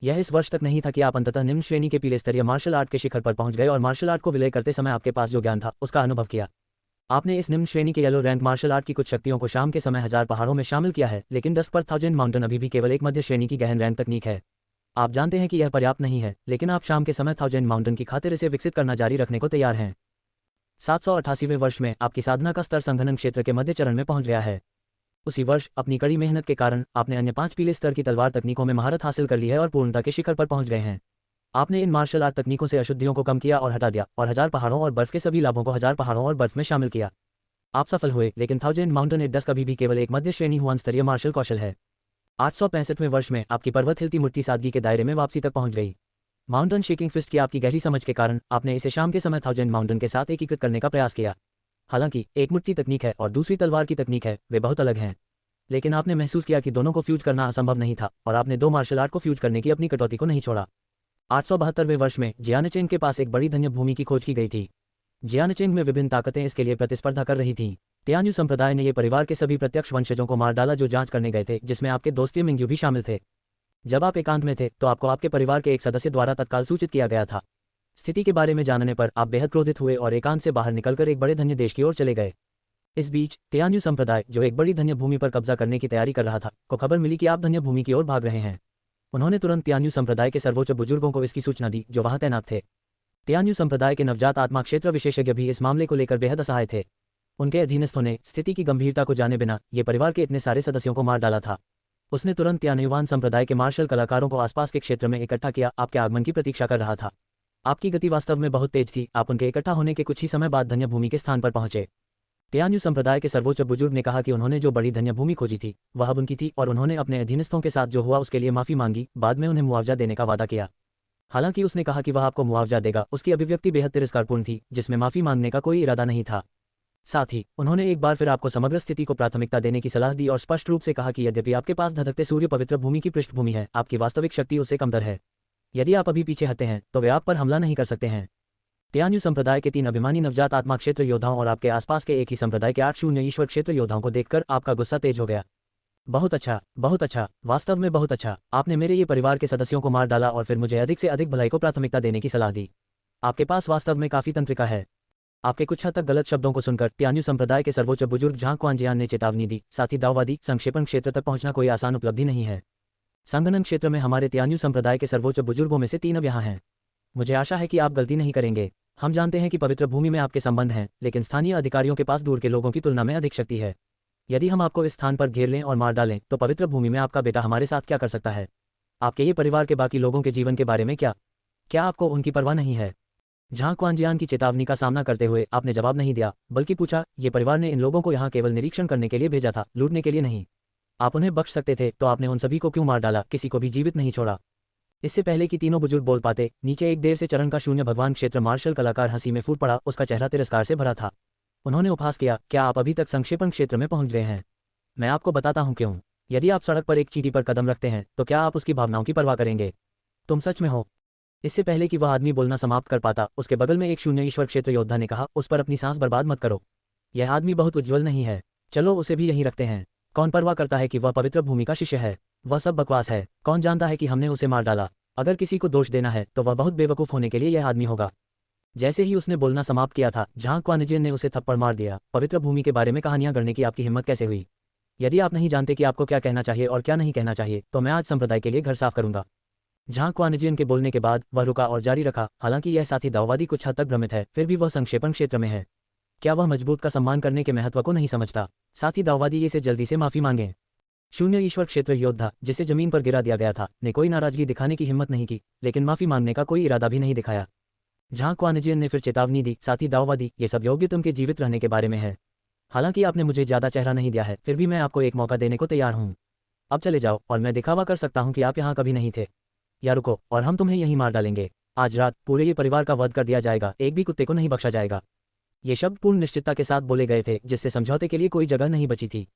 यह इस वर्ष तक नहीं था कि आप अंततः निम्न श्रेणी के पीले स्तरीय मार्शल आर्ट के शिखर पर पहुंच गए और मार्शल आर्ट को विलय करते समय आपके पास जो ज्ञान था उसका अनुभव किया। आपने इस निम्न श्रेणी के येलो रैंक मार्शल आर्ट की कुछ शक्तियों को शाम के समय 1000 पहाड़ों में शामिल किया है, लेकिन 10 पर 1000 माउंटेन अभी भी केवल एक मध्य श्रेणी की गहन रैंक तकनीक है। आप जानते हैं कि यह पर्याप्त नहीं है, लेकिन आप शाम के समय 1000 माउंटेन की खातिर इसे विकसित करना जारी रखने को तैयार हैं। 788वें वर्ष में आपकी साधना का स्तर संघनन क्षेत्र के मध्य चरण में पहुंच गया है। उसी वर्ष अपनी कड़ी मेहनत के कारण आपने अन्य 5 पीले स्तर की तलवार तकनीकों में महारत हासिल कर ली है और पूर्णता के शिखर पर पहुंच गए हैं। आपने इन मार्शल आर्ट तकनीकों से अशुद्धियों को कम किया और हटा दिया और 1000 पहाड़ों और बर्फ के सभी लाभों को 1000 पहाड़ों और बर्फ में शामिल किया। आप सफल हुए, लेकिन 1000 माउंटेन एट डस कभी भी केवल एक मध्य श्रेणी हुआन स्तरीय मार्शल कौशल है। 865वें वर्ष में आपकी पर्वत हिलती मूर्ति सादगी के दायरे में वापसी तक पहुंच गई। माउंटेन शेकिंग फिस्ट की आपकी गहरी समझ के कारण आपने इसे शाम के समय 1000 माउंटेन के साथ एकीकृत करने का प्रयास किया। हालांकि एक मूर्ति तकनीक है और दूसरी तलवार की तकनीक है, वे बहुत अलग हैं। लेकिन आपने महसूस किया कि दोनों को फ्यूज करना असंभव नहीं था और आपने दो मार्शल आर्ट को फ्यूज करने की अपनी कटौती को नहीं छोड़ा। 872वें वर्ष में जियानचेंग के पास एक बड़ी धन्य भूमि की खोज की गई थी। जियानचेंग में विभिन्न ताकतें इसके लिए प्रतिस्पर्धा कर रही थीं। तियान्यू संप्रदाय ने ये परिवार के सभी प्रत्यक्ष वंशजों को मार डाला जो जांच करने गए थे, जिसमें आपके दोस्त मिंग्यू भी शामिल थे। जब आप एकांत में थे तो आपको आपके परिवार के एक सदस्य द्वारा तत्काल सूचित किया गया था। स्थिति के बारे में जानने पर आप बेहद क्रोधित हुए और एकांत से बाहर निकलकर एक बड़े धन्य देश की ओर चले गए। इस बीच तियान्यू संप्रदाय, जो एक बड़ी धन्य भूमि पर कब्जा करने की तैयारी कर रहा था, को खबर मिली कि आप धन्य भूमि की ओर भाग रहे हैं। उन्होंने तुरंत तियान्यू संप्रदाय के सर्वोच्च बुजुर्गों को इसकी सूचना दी, जो वहां तैनात थे। तियान्यू संप्रदाय के नवजात आत्मा क्षेत्र विशेषज्ञ भी इस मामले को लेकर बेहद असहाय थे। उनके अधीनस्थों ने स्थिति की गंभीरता को जाने बिना ये परिवार के इतने सारे सदस्यों को मार डाला था। उसने तुरंत तियान्युवान संप्रदाय के मार्शल कलाकारों को आसपास के क्षेत्र में इकट्ठा किया, आपके आगमन की प्रतीक्षा कर रहा था। आपकी गति वास्तव में बहुत तेज थी। आप उनके इकट्ठा होने के कुछ ही समय बाद धन्य भूमि के स्थान पर पहुंचे। तियान्यू संप्रदाय के सर्वोच्च बुजुर्ग ने कहा कि उन्होंने जो बड़ी धन्य भूमि खोजी थी वह अब उनकी थी और उन्होंने अपने अधीनस्थों के साथ जो हुआ उसके लिए माफी मांगी। बाद में उन्हें मुआवजा देने का वादा किया। हालांकि उसने कहा कि वह आपको मुआवजा देगा, उसकी अभिव्यक्ति बेहद तिरस्कारपूर्ण थी, जिसमें माफी मांगने का कोई इरादा नहीं था। साथ ही उन्होंने एक बार फिर आपको समग्र स्थिति को प्राथमिकता देने की सलाह दी और स्पष्ट रूप से कहा कि यद्यपि आपके पास धधकते सूर्य पवित्र भूमि की पृष्ठभूमि है, आपकी वास्तविक शक्ति उससे कमतर है। यदि आप अभी पीछे हटते हैं तो वे आप पर हमला नहीं कर सकते हैं। तियान्यू संप्रदाय के 3 अभिमानी नवजात आत्मा क्षेत्र योद्धाओं और आपके आसपास के एक ही संप्रदाय के 8 शून्य ईश्वर क्षेत्र योद्धाओं को देखकर आपका गुस्सा तेज हो गया। बहुत अच्छा, वास्तव में बहुत अच्छा। आपने मेरे ये परिवार के सदस्यों को मार डाला और फिर मुझे अधिक से अधिक भलाई को प्राथमिकता देने की सलाह दी। आपके पास वास्तव में काफी तंत्रिका है। आपके कुछ हद तक गलत शब्दों को सुनकर तियान्यू संप्रदाय के सर्वोच्च बुजुर्ग झांग क्वानजियान ने चेतावनी दी, साथ ही दाववादी संक्षेपण क्षेत्र तक पहुंचना कोई आसान उपलब्धि नहीं है। संघनन क्षेत्र में हमारे तियान्यू संप्रदाय के सर्वोच्च बुजुर्गों में से 3 अब यहाँ हैं। मुझे आशा है कि आप गलती नहीं करेंगे। हम जानते हैं कि पवित्र भूमि में आपके संबंध हैं, लेकिन स्थानीय अधिकारियों के पास दूर के लोगों की तुलना में अधिक शक्ति है। यदि हम आपको इस स्थान पर घेर लें और मार डालें तो पवित्र भूमि में आपका बेटा हमारे साथ क्या कर सकता है? आपके ये परिवार के बाकी लोगों के जीवन के बारे में क्या आपको उनकी परवाह नहीं है? झांग क्वानजियान की चेतावनी का सामना करते हुए आपने जवाब नहीं दिया, बल्कि पूछा, ये परिवार ने इन लोगों को यहाँ केवल निरीक्षण करने के लिए भेजा था, लूटने के लिए नहीं। आप उन्हें बख्श सकते थे तो आपने उन सभी को क्यों मार डाला? किसी को भी जीवित नहीं छोड़ा। इससे पहले कि तीनों बुजुर्ग बोल पाते, नीचे एक देर से चरण का शून्य भगवान क्षेत्र मार्शल कलाकार हंसी में फूट पड़ा। उसका चेहरा तिरस्कार से भरा था। उन्होंने उपहास किया, क्या आप अभी तक संक्षेपण क्षेत्र में पहुंच गए हैं? मैं आपको बताता हूं क्यों। यदि आप सड़क पर एक चींटी पर कदम रखते हैं तो क्या आप उसकी भावनाओं की परवाह करेंगे? तुम सच में हो। इससे पहले कि वह आदमी बोलना समाप्त कर पाता, उसके बगल में एक शून्य ईश्वर क्षेत्र योद्धा ने कहा, उस पर अपनी सांस बर्बाद मत करो। यह आदमी बहुत उज्ज्वल नहीं है, चलो उसे भी यहीं रखते हैं। कौन परवाह करता है कि वह पवित्र भूमि का शिष्य है? वह सब बकवास है। कौन जानता है कि हमने उसे मार डाला? अगर किसी को दोष देना है तो वह बहुत बेवकूफ़ होने के लिए यह आदमी होगा। जैसे ही उसने बोलना समाप्त किया था, झांग क्वानजियान ने उसे थप्पड़ मार दिया। पवित्र भूमि के बारे में कहानियां गढ़ने की आपकी हिम्मत कैसे हुई? यदि आप नहीं जानते कि आपको क्या कहना चाहिए और क्या नहीं कहना चाहिए, तो मैं आज संप्रदाय के लिए घर साफ करूंगा। झांग क्वानजियान के बोलने के बाद वह रुका और जारी रखा, हालांकि यह साथी दाववादी कुछ हद तक भ्रमित है, फिर भी वह संक्षेपण क्षेत्र में है। क्या वह मजबूत का सम्मान करने के महत्व को नहीं समझता? साथी दाववादी इसे जल्दी से माफी मांगे। शून्य ईश्वर क्षेत्र योद्धा, जिसे जमीन पर गिरा दिया गया था, ने कोई नाराजगी दिखाने की हिम्मत नहीं की, लेकिन माफी मांगने का कोई इरादा भी नहीं दिखाया। झांग क्वानजियान ने फिर चेतावनी दी, साथी दाववादी, ये सब योग्य तुम के जीवित रहने के बारे में है। हालांकि आपने मुझे ज्यादा चेहरा नहीं दिया है, फिर भी मैं आपको एक मौका देने को तैयार हूं। अब चले जाओ और मैं दिखावा कर सकता हूं कि आप यहाँ कभी नहीं थे। या रुको और हम तुम्हें यहीं मार डालेंगे। आज रात पूरे ये परिवार का वध कर दिया जाएगा, एक भी कुत्ते को नहीं बख्शा जाएगा। ये शब्द पूर्ण निश्चितता के साथ बोले गए थे, जिससे समझौते के लिए कोई जगह नहीं बची थी।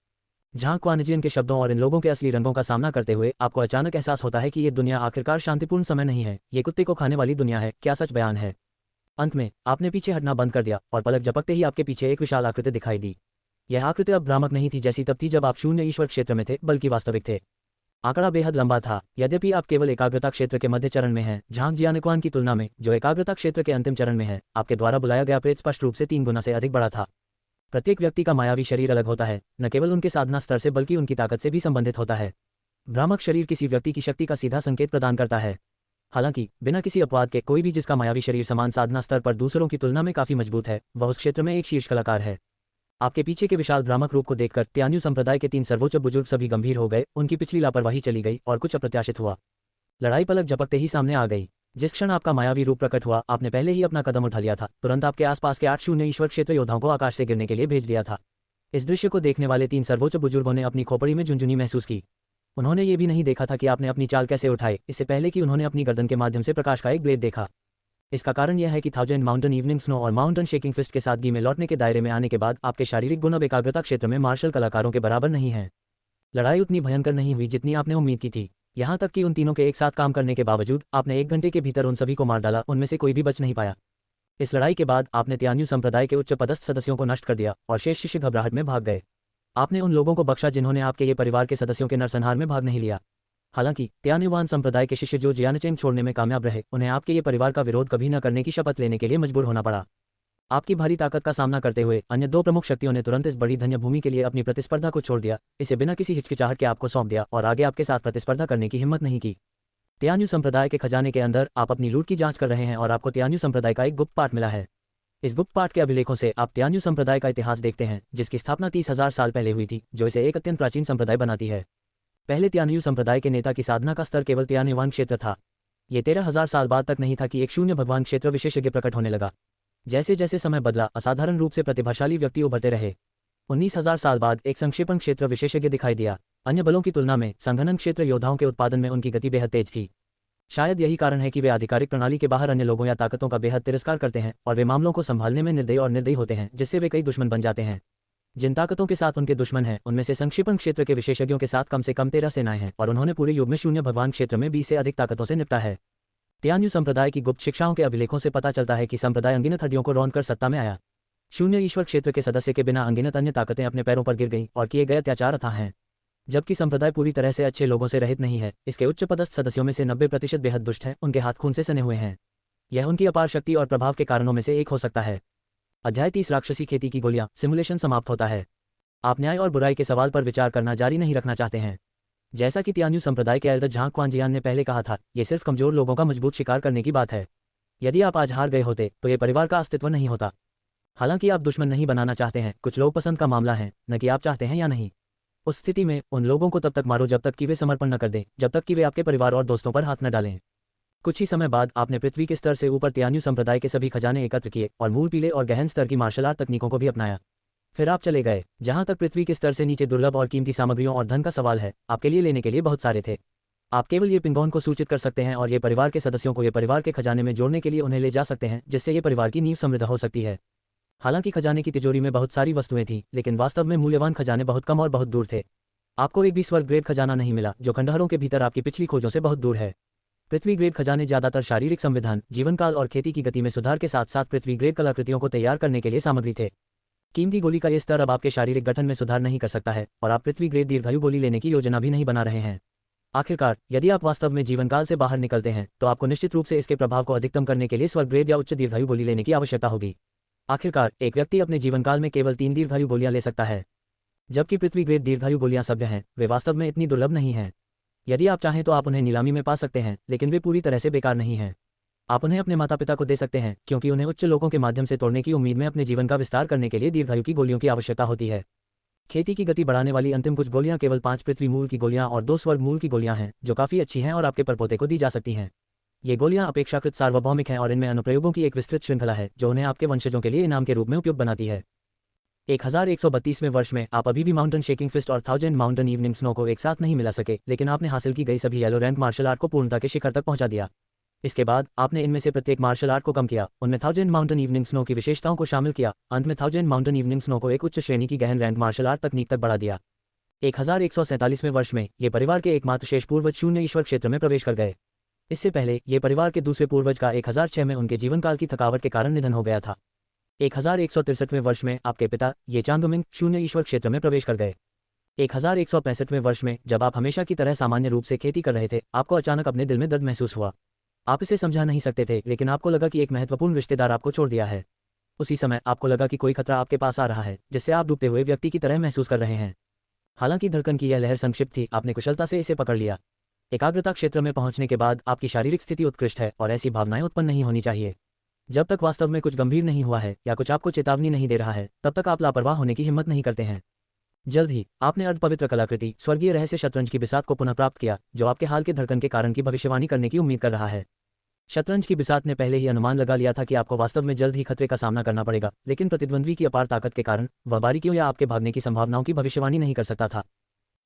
झांग क्वानजियान के शब्दों और इन लोगों के असली रंगों का सामना करते हुए आपको अचानक एहसास होता है कि ये दुनिया आखिरकार शांतिपूर्ण समय नहीं है, ये कुत्ते को खाने वाली दुनिया है। क्या सच बयान है? अंत में आपने पीछे हटना बंद कर दिया और पलक झपकते ही आपके पीछे एक विशाल आकृति दिखाई दी। यह आकृति अब भ्रामक नहीं थी जैसी तब थी जब आप शून्य ईश्वर क्षेत्र में थे, बल्कि वास्तविक थे। आंकड़ा बेहद लंबा था। यद्यपि आप केवल एकाग्रता क्षेत्र के मध्य चरण में हैं, झांग जियानक्वान की तुलना में, जो एकाग्रता क्षेत्र के अंतिम चरण में है, आपके द्वारा बुलाया गया प्रेत स्पष्ट रूप से 3 गुना से अधिक बड़ा था। प्रत्येक व्यक्ति का मायावी शरीर अलग होता है, न केवल उनके साधना स्तर से बल्कि उनकी ताकत से भी संबंधित होता है। भ्रामक शरीर किसी व्यक्ति की शक्ति का सीधा संकेत प्रदान करता है। हालांकि बिना किसी अपवाद के कोई भी जिसका मायावी शरीर समान साधना स्तर पर दूसरों की तुलना में काफी मजबूत है, वह उस क्षेत्र में एक शीर्ष कलाकार है। आपके पीछे के विशाल भ्रामक रूप को देखकर तियान्यू संप्रदाय के 3 सर्वोच्च बुजुर्ग सभी गंभीर हो गए। उनकी पिछली लापरवाही चली गई और कुछ अप्रत्याशित हुआ। लड़ाई पलक झपकते ही सामने आ गई। जिस क्षण आपका मायावी रूप प्रकट हुआ, आपने पहले ही अपना कदम उठा लिया था। तुरंत आपके आसपास के 8 शून्य ईश्वर क्षेत्र योद्धाओं को आकाश से गिरने के लिए भेज दिया था। इस दृश्य को देखने वाले 3 सर्वोच्च बुजुर्गों ने अपनी खोपड़ी में झुनझुनी महसूस की। उन्होंने ये भी नहीं देखा था कि आपने अपनी चाल कैसे उठाई, इससे पहले कि उन्होंने अपनी गर्दन के माध्यम से प्रकाश का एक ब्लेड देखा। इसका कारण यह है कि थाउजेंड माउंटेन इवनिंग स्नो और माउंटेन शेकिंग फिस्ट के सादगी में लौटने के दायरे में आने के बाद आपके शारीरिक गुण अब एकाग्रता क्षेत्र में मार्शल कलाकारों के बराबर नहीं हैं। लड़ाई उतनी भयंकर नहीं हुई जितनी आपने उम्मीद की थी। यहाँ तक कि उन तीनों के एक साथ काम करने के बावजूद आपने 1 घंटे के भीतर उन सभी को मार डाला, उनमें से कोई भी बच नहीं पाया। इस लड़ाई के बाद आपने तियान्यू संप्रदाय के उच्च पदस्थ सदस्यों को नष्ट कर दिया और शेष शिष्य घबराहट में भाग गए। आपने उन लोगों को बख्शा जिन्होंने आपके ये परिवार के सदस्यों के नरसंहार में भाग नहीं लिया। हालांकि तियान्युवान संप्रदाय के शिष्य जो जियानचेंग छोड़ने में कामयाब रहे, उन्हें आपके ये परिवार का विरोध कभी न करने की शपथ लेने के लिए मजबूर होना पड़ा। आपकी भारी ताकत का सामना करते हुए अन्य 2 प्रमुख शक्तियों ने तुरंत इस बड़ी धन्य भूमि के लिए अपनी प्रतिस्पर्धा को छोड़ दिया, इसे बिना किसी हिचकिचाहट के आपको सौंप दिया और आगे आपके साथ प्रतिस्पर्धा करने की हिम्मत नहीं की। तियान्यू संप्रदाय के खजाने के अंदर आप अपनी लूट की जांच कर रहे हैं और आपको तियान्यू संप्रदाय का एक गुप्त पाठ मिला है। इस गुप्त पाठ के अभिलेखों से आप तियान्यू संप्रदाय का इतिहास देखते हैं, जिसकी स्थापना 30,000 साल पहले हुई थी, जो इसे एक अत्यंत प्राचीन संप्रदाय बनाती है। पहले तियान्यू संप्रदाय के नेता की साधना का स्तर केवल तियान्युवान क्षेत्र था। ये 13,000 साल बाद तक नहीं था कि एक शून्य भगवान क्षेत्र विशेषज्ञ प्रकट होने लगा। जैसे जैसे समय बदला, असाधारण रूप से प्रतिभाशाली व्यक्ति उभरते रहे। 19,000 साल बाद एक संक्षेपण क्षेत्र विशेषज्ञ दिखाई दिया। अन्य बलों की तुलना में संघनन क्षेत्र योद्धाओं के उत्पादन में उनकी गति बेहद तेज थी। शायद यही कारण है कि वे आधिकारिक प्रणाली के बाहर अन्य लोगों या ताकतों का बेहद तिरस्कार करते हैं और वे मामलों को संभालने में निर्दयी और निर्दयी होते हैं, जिससे वे कई दुश्मन बन जाते हैं। जिन ताकतों के साथ उनके दुश्मन हैं, उनमें से संक्षेपण क्षेत्र के विशेषज्ञों के साथ कम से कम 13 सेनाएं हैं और उन्होंने पूरे युग में शून्य भगवान क्षेत्र में 20 से अधिक ताकतों से निपटा है। तियान्यू संप्रदाय की गुप्त शिक्षाओं के अभिलेखों से पता चलता है कि संप्रदाय अनगिनत हड्डियों को रौंद कर सत्ता में आया। शून्य ईश्वर क्षेत्र के सदस्य के बिना अनगिनत अन्य ताकतें अपने पैरों पर गिर गईं और किए गए अत्याचार अथाह हैं। जबकि संप्रदाय पूरी तरह से अच्छे लोगों से रहित नहीं है, इसके उच्च पदस्थ सदस्यों में से 90% बेहद दुष्ट हैं, उनके हाथ खून से सने हुए हैं। यह उनकी अपार शक्ति और प्रभाव के कारणों में से एक हो सकता है। अध्याय 30 राक्षसी खेती की गोलियां सिमुलेशन समाप्त होता है। आप न्याय और बुराई के सवाल पर विचार करना जारी नहीं रखना चाहते हैं। जैसा कि तियान्यू संप्रदाय के एल्डर झांग क्वानजियान ने पहले कहा था, ये सिर्फ कमजोर लोगों का मजबूत शिकार करने की बात है। यदि आप आज हार गए होते तो ये परिवार का अस्तित्व नहीं होता। हालांकि आप दुश्मन नहीं बनाना चाहते हैं, कुछ लोग पसंद का मामला है, न कि आप चाहते हैं या नहीं। उस स्थिति में उन लोगों को तब तक मारो जब तक कि वे समर्पण न कर दें, जब तक कि वे आपके परिवार और दोस्तों पर हाथ न डालें। कुछ ही समय बाद आपने पृथ्वी के स्तर से ऊपर तियान्यू संप्रदाय के सभी खजाने एकत्र किए और मूल पीले और गहन स्तर की मार्शल आर्ट तकनीकों को भी अपनाया। फिर आप चले गए। जहां तक पृथ्वी के स्तर से नीचे दुर्लभ और कीमती सामग्रियों और धन का सवाल है, आपके लिए लेने के लिए बहुत सारे थे। आप केवल ये पिंगोन को सूचित कर सकते हैं और ये परिवार के सदस्यों को ये परिवार के खजाने में जोड़ने के लिए उन्हें ले जा सकते हैं, जिससे ये परिवार की नींव समृद्ध हो सकती है। हालांकि खजाने की तिजोरी में बहुत सारी वस्तुएं थीं, लेकिन वास्तव में मूल्यवान खजाने बहुत कम और बहुत दूर थे। आपको एक भी स्वर्ग ग्रेड खजाना नहीं मिला, जो खंडहरों के भीतर आपकी पिछली खोजों से बहुत दूर है। पृथ्वी ग्रेड खजाने ज्यादातर शारीरिक संविधान, जीवनकाल और खेती की गति में सुधार के साथ साथ पृथ्वी ग्रेड कलाकृतियों को तैयार करने के लिए सामग्री थे। कीमती गोली का ये स्तर अब आपके शारीरिक गठन में सुधार नहीं कर सकता है और आप पृथ्वी ग्रेड दीर्घायु गोली लेने की योजना भी नहीं बना रहे हैं। आखिरकार, यदि आप वास्तव में जीवनकाल से बाहर निकलते हैं, तो आपको निश्चित रूप से इसके प्रभाव को अधिकतम करने के लिए स्वर्ग ग्रेड या उच्च दीर्घायु गोली लेने की आवश्यकता होगी। आखिरकार, एक व्यक्ति अपने जीवनकाल में केवल 3 दीर्घायु गोलियां ले सकता है। जबकि पृथ्वी ग्रेड दीर्घायु गोलियां सभ्य हैं, वे वास्तव में इतनी दुर्लभ नहीं हैं। यदि आप चाहें तो आप उन्हें नीलामी में पा सकते हैं, लेकिन वे पूरी तरह से बेकार नहीं हैं। आप उन्हें अपने माता पिता को दे सकते हैं, क्योंकि उन्हें उच्च लोगों के माध्यम से तोड़ने की उम्मीद में अपने जीवन का विस्तार करने के लिए दीर्घायु की गोलियों की आवश्यकता होती है। खेती की गति बढ़ाने वाली अंतिम कुछ गोलियां केवल 5 पृथ्वी मूल की गोलियां और 2 स्वर्ग मूल की गोलियां हैं, जो काफी अच्छी हैं और आपके परपोते को दी जा सकती हैं। ये गोलियां अपेक्षाकृत सार्वभौमिक हैं और इनमें अनुप्रयोगों की एक विस्तृत श्रृंखला है, जो उन्हें आपके वंशजों के लिए इनाम के रूप में उपयुक्त बनाती है। 1132वें वर्ष में आप अभी भी माउंटेन शेकिंग फिस्ट और थाउजेंड माउंटेन इवनिंग स्नो को एक साथ नहीं मिला सके, लेकिन आपने हासिल की गई सभी येलो रैंक मार्शल आर्ट को पूर्णता के शिखर तक पहुंचा दिया। इसके बाद आपने इनमें से प्रत्येक मार्शल आर्ट को कम किया, उनमें थाउजेंड माउंटेन इवनिंग स्नो की विशेषताओं को शामिल किया। अंत में थाउजेंड माउंटेन इवनिंग स्नो को एक उच्च श्रेणी की गहन रैंक मार्शल आर्ट तकनीक तक बढ़ा दिया। 1147वें वर्ष में ये परिवार के एकमात्र शेष पूर्वज शून्य ईश्वर क्षेत्र में प्रवेश कर गए। इससे पहले ये परिवार के दूसरे पूर्वज का 1006 में उनके जीवनकाल की थकावट के कारण निधन हो गया था। 1163वें वर्ष में आपके पिता ये चांगमिंग शून्य ईश्वर क्षेत्र में प्रवेश कर गए। 1165वें वर्ष में जब आप हमेशा की तरह सामान्य रूप से खेती कर रहे थे, आपको अचानक अपने दिल में दर्द महसूस हुआ। आप इसे समझा नहीं सकते थे, लेकिन आपको लगा कि एक महत्वपूर्ण रिश्तेदार आपको छोड़ दिया है। उसी समय आपको लगा कि कोई खतरा आपके पास आ रहा है, जिससे आप डूबते हुए व्यक्ति की तरह महसूस कर रहे हैं। हालांकि धड़कन की यह लहर संक्षिप्त थी, आपने कुशलता से इसे पकड़ लिया। एकाग्रता क्षेत्र में पहुंचने के बाद आपकी शारीरिक स्थिति उत्कृष्ट है और ऐसी भावनाएं उत्पन्न नहीं होनी चाहिए। जब तक वास्तव में कुछ गंभीर नहीं हुआ है या कुछ आपको चेतावनी नहीं दे रहा है, तब तक आप लापरवाह होने की हिम्मत नहीं करते हैं। जल्द ही आपने अर्धपवित्र कलाकृति स्वर्गीय रहस्य शतरंज की बिसात को पुनः प्राप्त किया, जो आपके हाल के धड़कन के कारण की भविष्यवाणी करने की उम्मीद कर रहा है। शतरंज की बिसात ने पहले ही अनुमान लगा लिया था कि आपको वास्तव में जल्द ही खतरे का सामना करना पड़ेगा, लेकिन प्रतिद्वंद्वी की अपार ताकत के कारण वह बारीकियों या आपके भागने की संभावनाओं की भविष्यवाणी नहीं कर सकता था।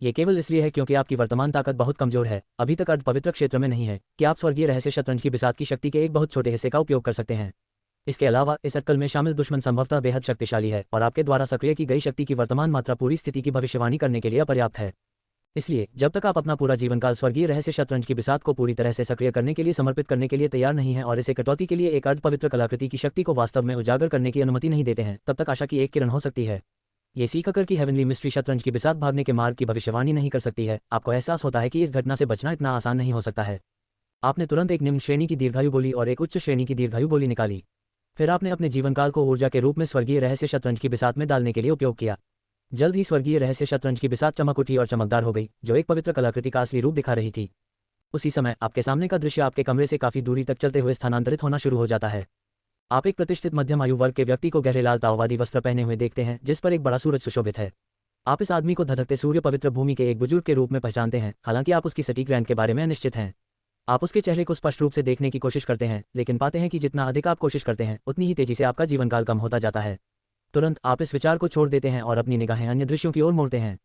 ये केवल इसलिए है क्योंकि आपकी वर्तमान ताकत बहुत कमजोर है, अभी तक अर्ध पवित्र क्षेत्र में नहीं है कि आप स्वर्गीय रहस्य शतरंज की बिसात की शक्ति के एक बहुत छोटे हिस्से का उपयोग कर सकते हैं। इसके अलावा इस अटकल में शामिल दुश्मन संभवतः बेहद शक्तिशाली है और आपके द्वारा सक्रिय की गई शक्ति की वर्तमान मात्रा पूरी स्थिति की भविष्यवाणी करने के लिए अपर्याप्त है। इसलिए जब तक आप अपना पूरा जीवनकाल स्वर्गीय रहस्य शतरंज की बिसात को पूरी तरह से सक्रिय करने के लिए समर्पित करने के लिए तैयार नहीं है और इसे कटौती के लिए एक अर्ध पवित्र कलाकृति की शक्ति को वास्तव में उजागर करने की अनुमति नहीं देते हैं, तब तक आशा की एक किरण हो सकती है। ये सीखकर कि हेवनली मिस्ट्री शतरंज की बिसात भागने के मार्ग की भविष्यवाणी नहीं कर सकती है, आपको एहसास होता है कि इस घटना से बचना इतना आसान नहीं हो सकता है। आपने तुरंत एक निम्न श्रेणी की दीर्घायु गोली और एक उच्च श्रेणी की दीर्घायु गोली निकाली। फिर आपने अपने जीवनकाल को ऊर्जा के रूप में स्वर्गीय रहस्य शतरंज की बिसात में डालने के लिए उपयोग किया। जल्द ही स्वर्गीय रहस्य शतरंज की बिसात चमक उठी और चमकदार हो गई, जो एक पवित्र कलाकृति का असली रूप दिखा रही थी। उसी समय आपके सामने का दृश्य आपके कमरे से काफी दूरी तक चलते हुए स्थानांतरित होना शुरू हो जाता है। आप एक प्रतिष्ठित मध्यम आयु वर्ग के व्यक्ति को गहरे लाल ताओवादी वस्त्र पहने हुए देखते हैं, जिस पर एक बड़ा सूरज सुशोभित है। आप इस आदमी को धधकते सूर्य पवित्र भूमि के एक बुजुर्ग के रूप में पहचानते हैं, हालांकि आप उसकी सटीक रैंक के बारे में अनिश्चित हैं। आप उसके चेहरे को स्पष्ट रूप से देखने की कोशिश करते हैं, लेकिन पाते हैं कि जितना अधिक आप कोशिश करते हैं उतनी ही तेजी से आपका जीवनकाल कम होता जाता है। तुरंत आप इस विचार को छोड़ देते हैं और अपनी निगाहें अन्य दृश्यों की ओर मोड़ते हैं।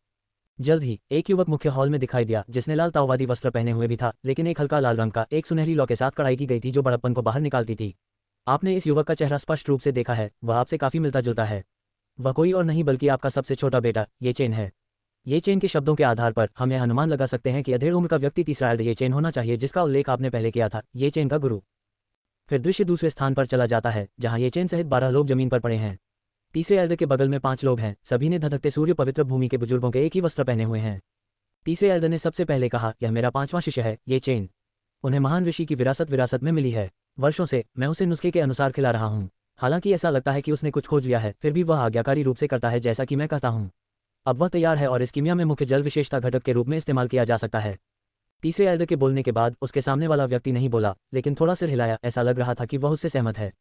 जल्द ही एक युवक मुख्य हॉल में दिखाई दिया, जिसने लाल ताओवादी वस्त्र पहने हुए भी था, लेकिन एक हल्का लाल रंग का एक सुनहरी लौ के साथ कढ़ाई की गई थी जो बड़प्पन को बाहर निकालती थी। आपने इस युवक का चेहरा स्पष्ट रूप से देखा है, वह आपसे काफी मिलता जुलता है। वह कोई और नहीं बल्कि आपका सबसे छोटा बेटा ये चेन है। ये चेन के शब्दों के आधार पर हम यह अनुमान लगा सकते हैं कि अधेड़ उम्र का व्यक्ति तीसरा ये चेन होना चाहिए, जिसका उल्लेख आपने पहले किया था, ये चेन का गुरु। फिर दृश्य दूसरे स्थान पर चला जाता है, जहां ये चेन सहित 12 लोग जमीन पर पड़े हैं। तीसरे एल्डर के बगल में 5 लोग हैं, सभी ने धधकते सूर्य पवित्र भूमि के बुजुर्गों के एक ही वस्त्र पहने हुए हैं। तीसरे एल्डर ने सबसे पहले कहा, यह मेरा 5वां शिष्य है, ये चेन। उन्हें महान ऋषि की विरासत में मिली है। वर्षों से मैं उसे नुस्खे के अनुसार खिला रहा हूँ। हालांकि ऐसा लगता है कि उसने कुछ खोज लिया है, फिर भी वह आज्ञाकारी रूप से करता है जैसा कि मैं कहता हूँ। अब वह तैयार है और इस कीमिया में मुख्य जल विशेषता घटक के रूप में इस्तेमाल किया जा सकता है। तीसरे एल्डर के बोलने के बाद उसके सामने वाला व्यक्ति नहीं बोला, लेकिन थोड़ा सिर हिलाया, ऐसा लग रहा था कि वह उससे सहमत है।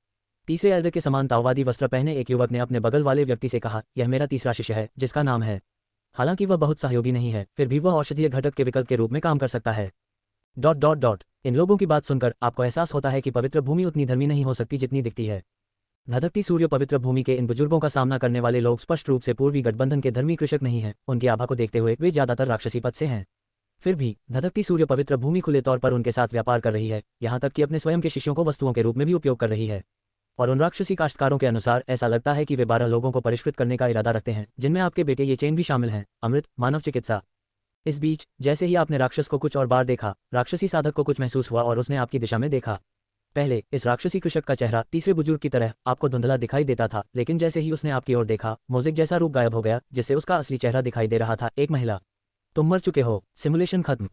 तीसरे एल्डर के समान ताओवादी वस्त्र पहने एक युवक ने अपने बगल वाले व्यक्ति से कहा, यह मेरा तीसरा शिष्य है, जिसका नाम है। हालांकि वह बहुत सहयोगी नहीं है, फिर भी वह औषधीय घटक के विकल्प के रूप में काम कर सकता है। ... इन लोगों की बात सुनकर आपको एहसास होता है कि पवित्र भूमि उतनी धर्मी नहीं हो सकती जितनी दिखती है। धधकती सूर्य पवित्र भूमि के इन बुजुर्गों का सामना करने वाले लोग स्पष्ट रूप से पूर्वी गठबंधन के धर्मी कृषक नहीं हैं, उनकी आभा को देखते हुए वे ज्यादातर राक्षसी पद से हैं। फिर भी धधकती सूर्य पवित्र भूमि खुले तौर पर उनके साथ व्यापार कर रही है, यहाँ तक कि अपने स्वयं के शिष्यों को वस्तुओं के रूप में भी उपयोग कर रही है। और उन राक्षसी काश्तकारों के अनुसार ऐसा लगता है कि वे 12 लोगों को परिष्कृत करने का इरादा रखते हैं, जिनमें आपके बेटे ये चेन भी शामिल हैं, अमृत, मानव चिकित्सा। इस बीच जैसे ही आपने राक्षस को कुछ और बार देखा, राक्षसी साधक को कुछ महसूस हुआ और उसने आपकी दिशा में देखा। पहले इस राक्षसी कृषक का चेहरा तीसरे बुजुर्ग की तरह आपको धुंधला दिखाई देता था, लेकिन जैसे ही उसने आपकी ओर देखा, मोज़ेक जैसा रूप गायब हो गया, जिससे उसका असली चेहरा दिखाई दे रहा था, एक महिला। तुम मर चुके हो, सिमुलेशन खत्म।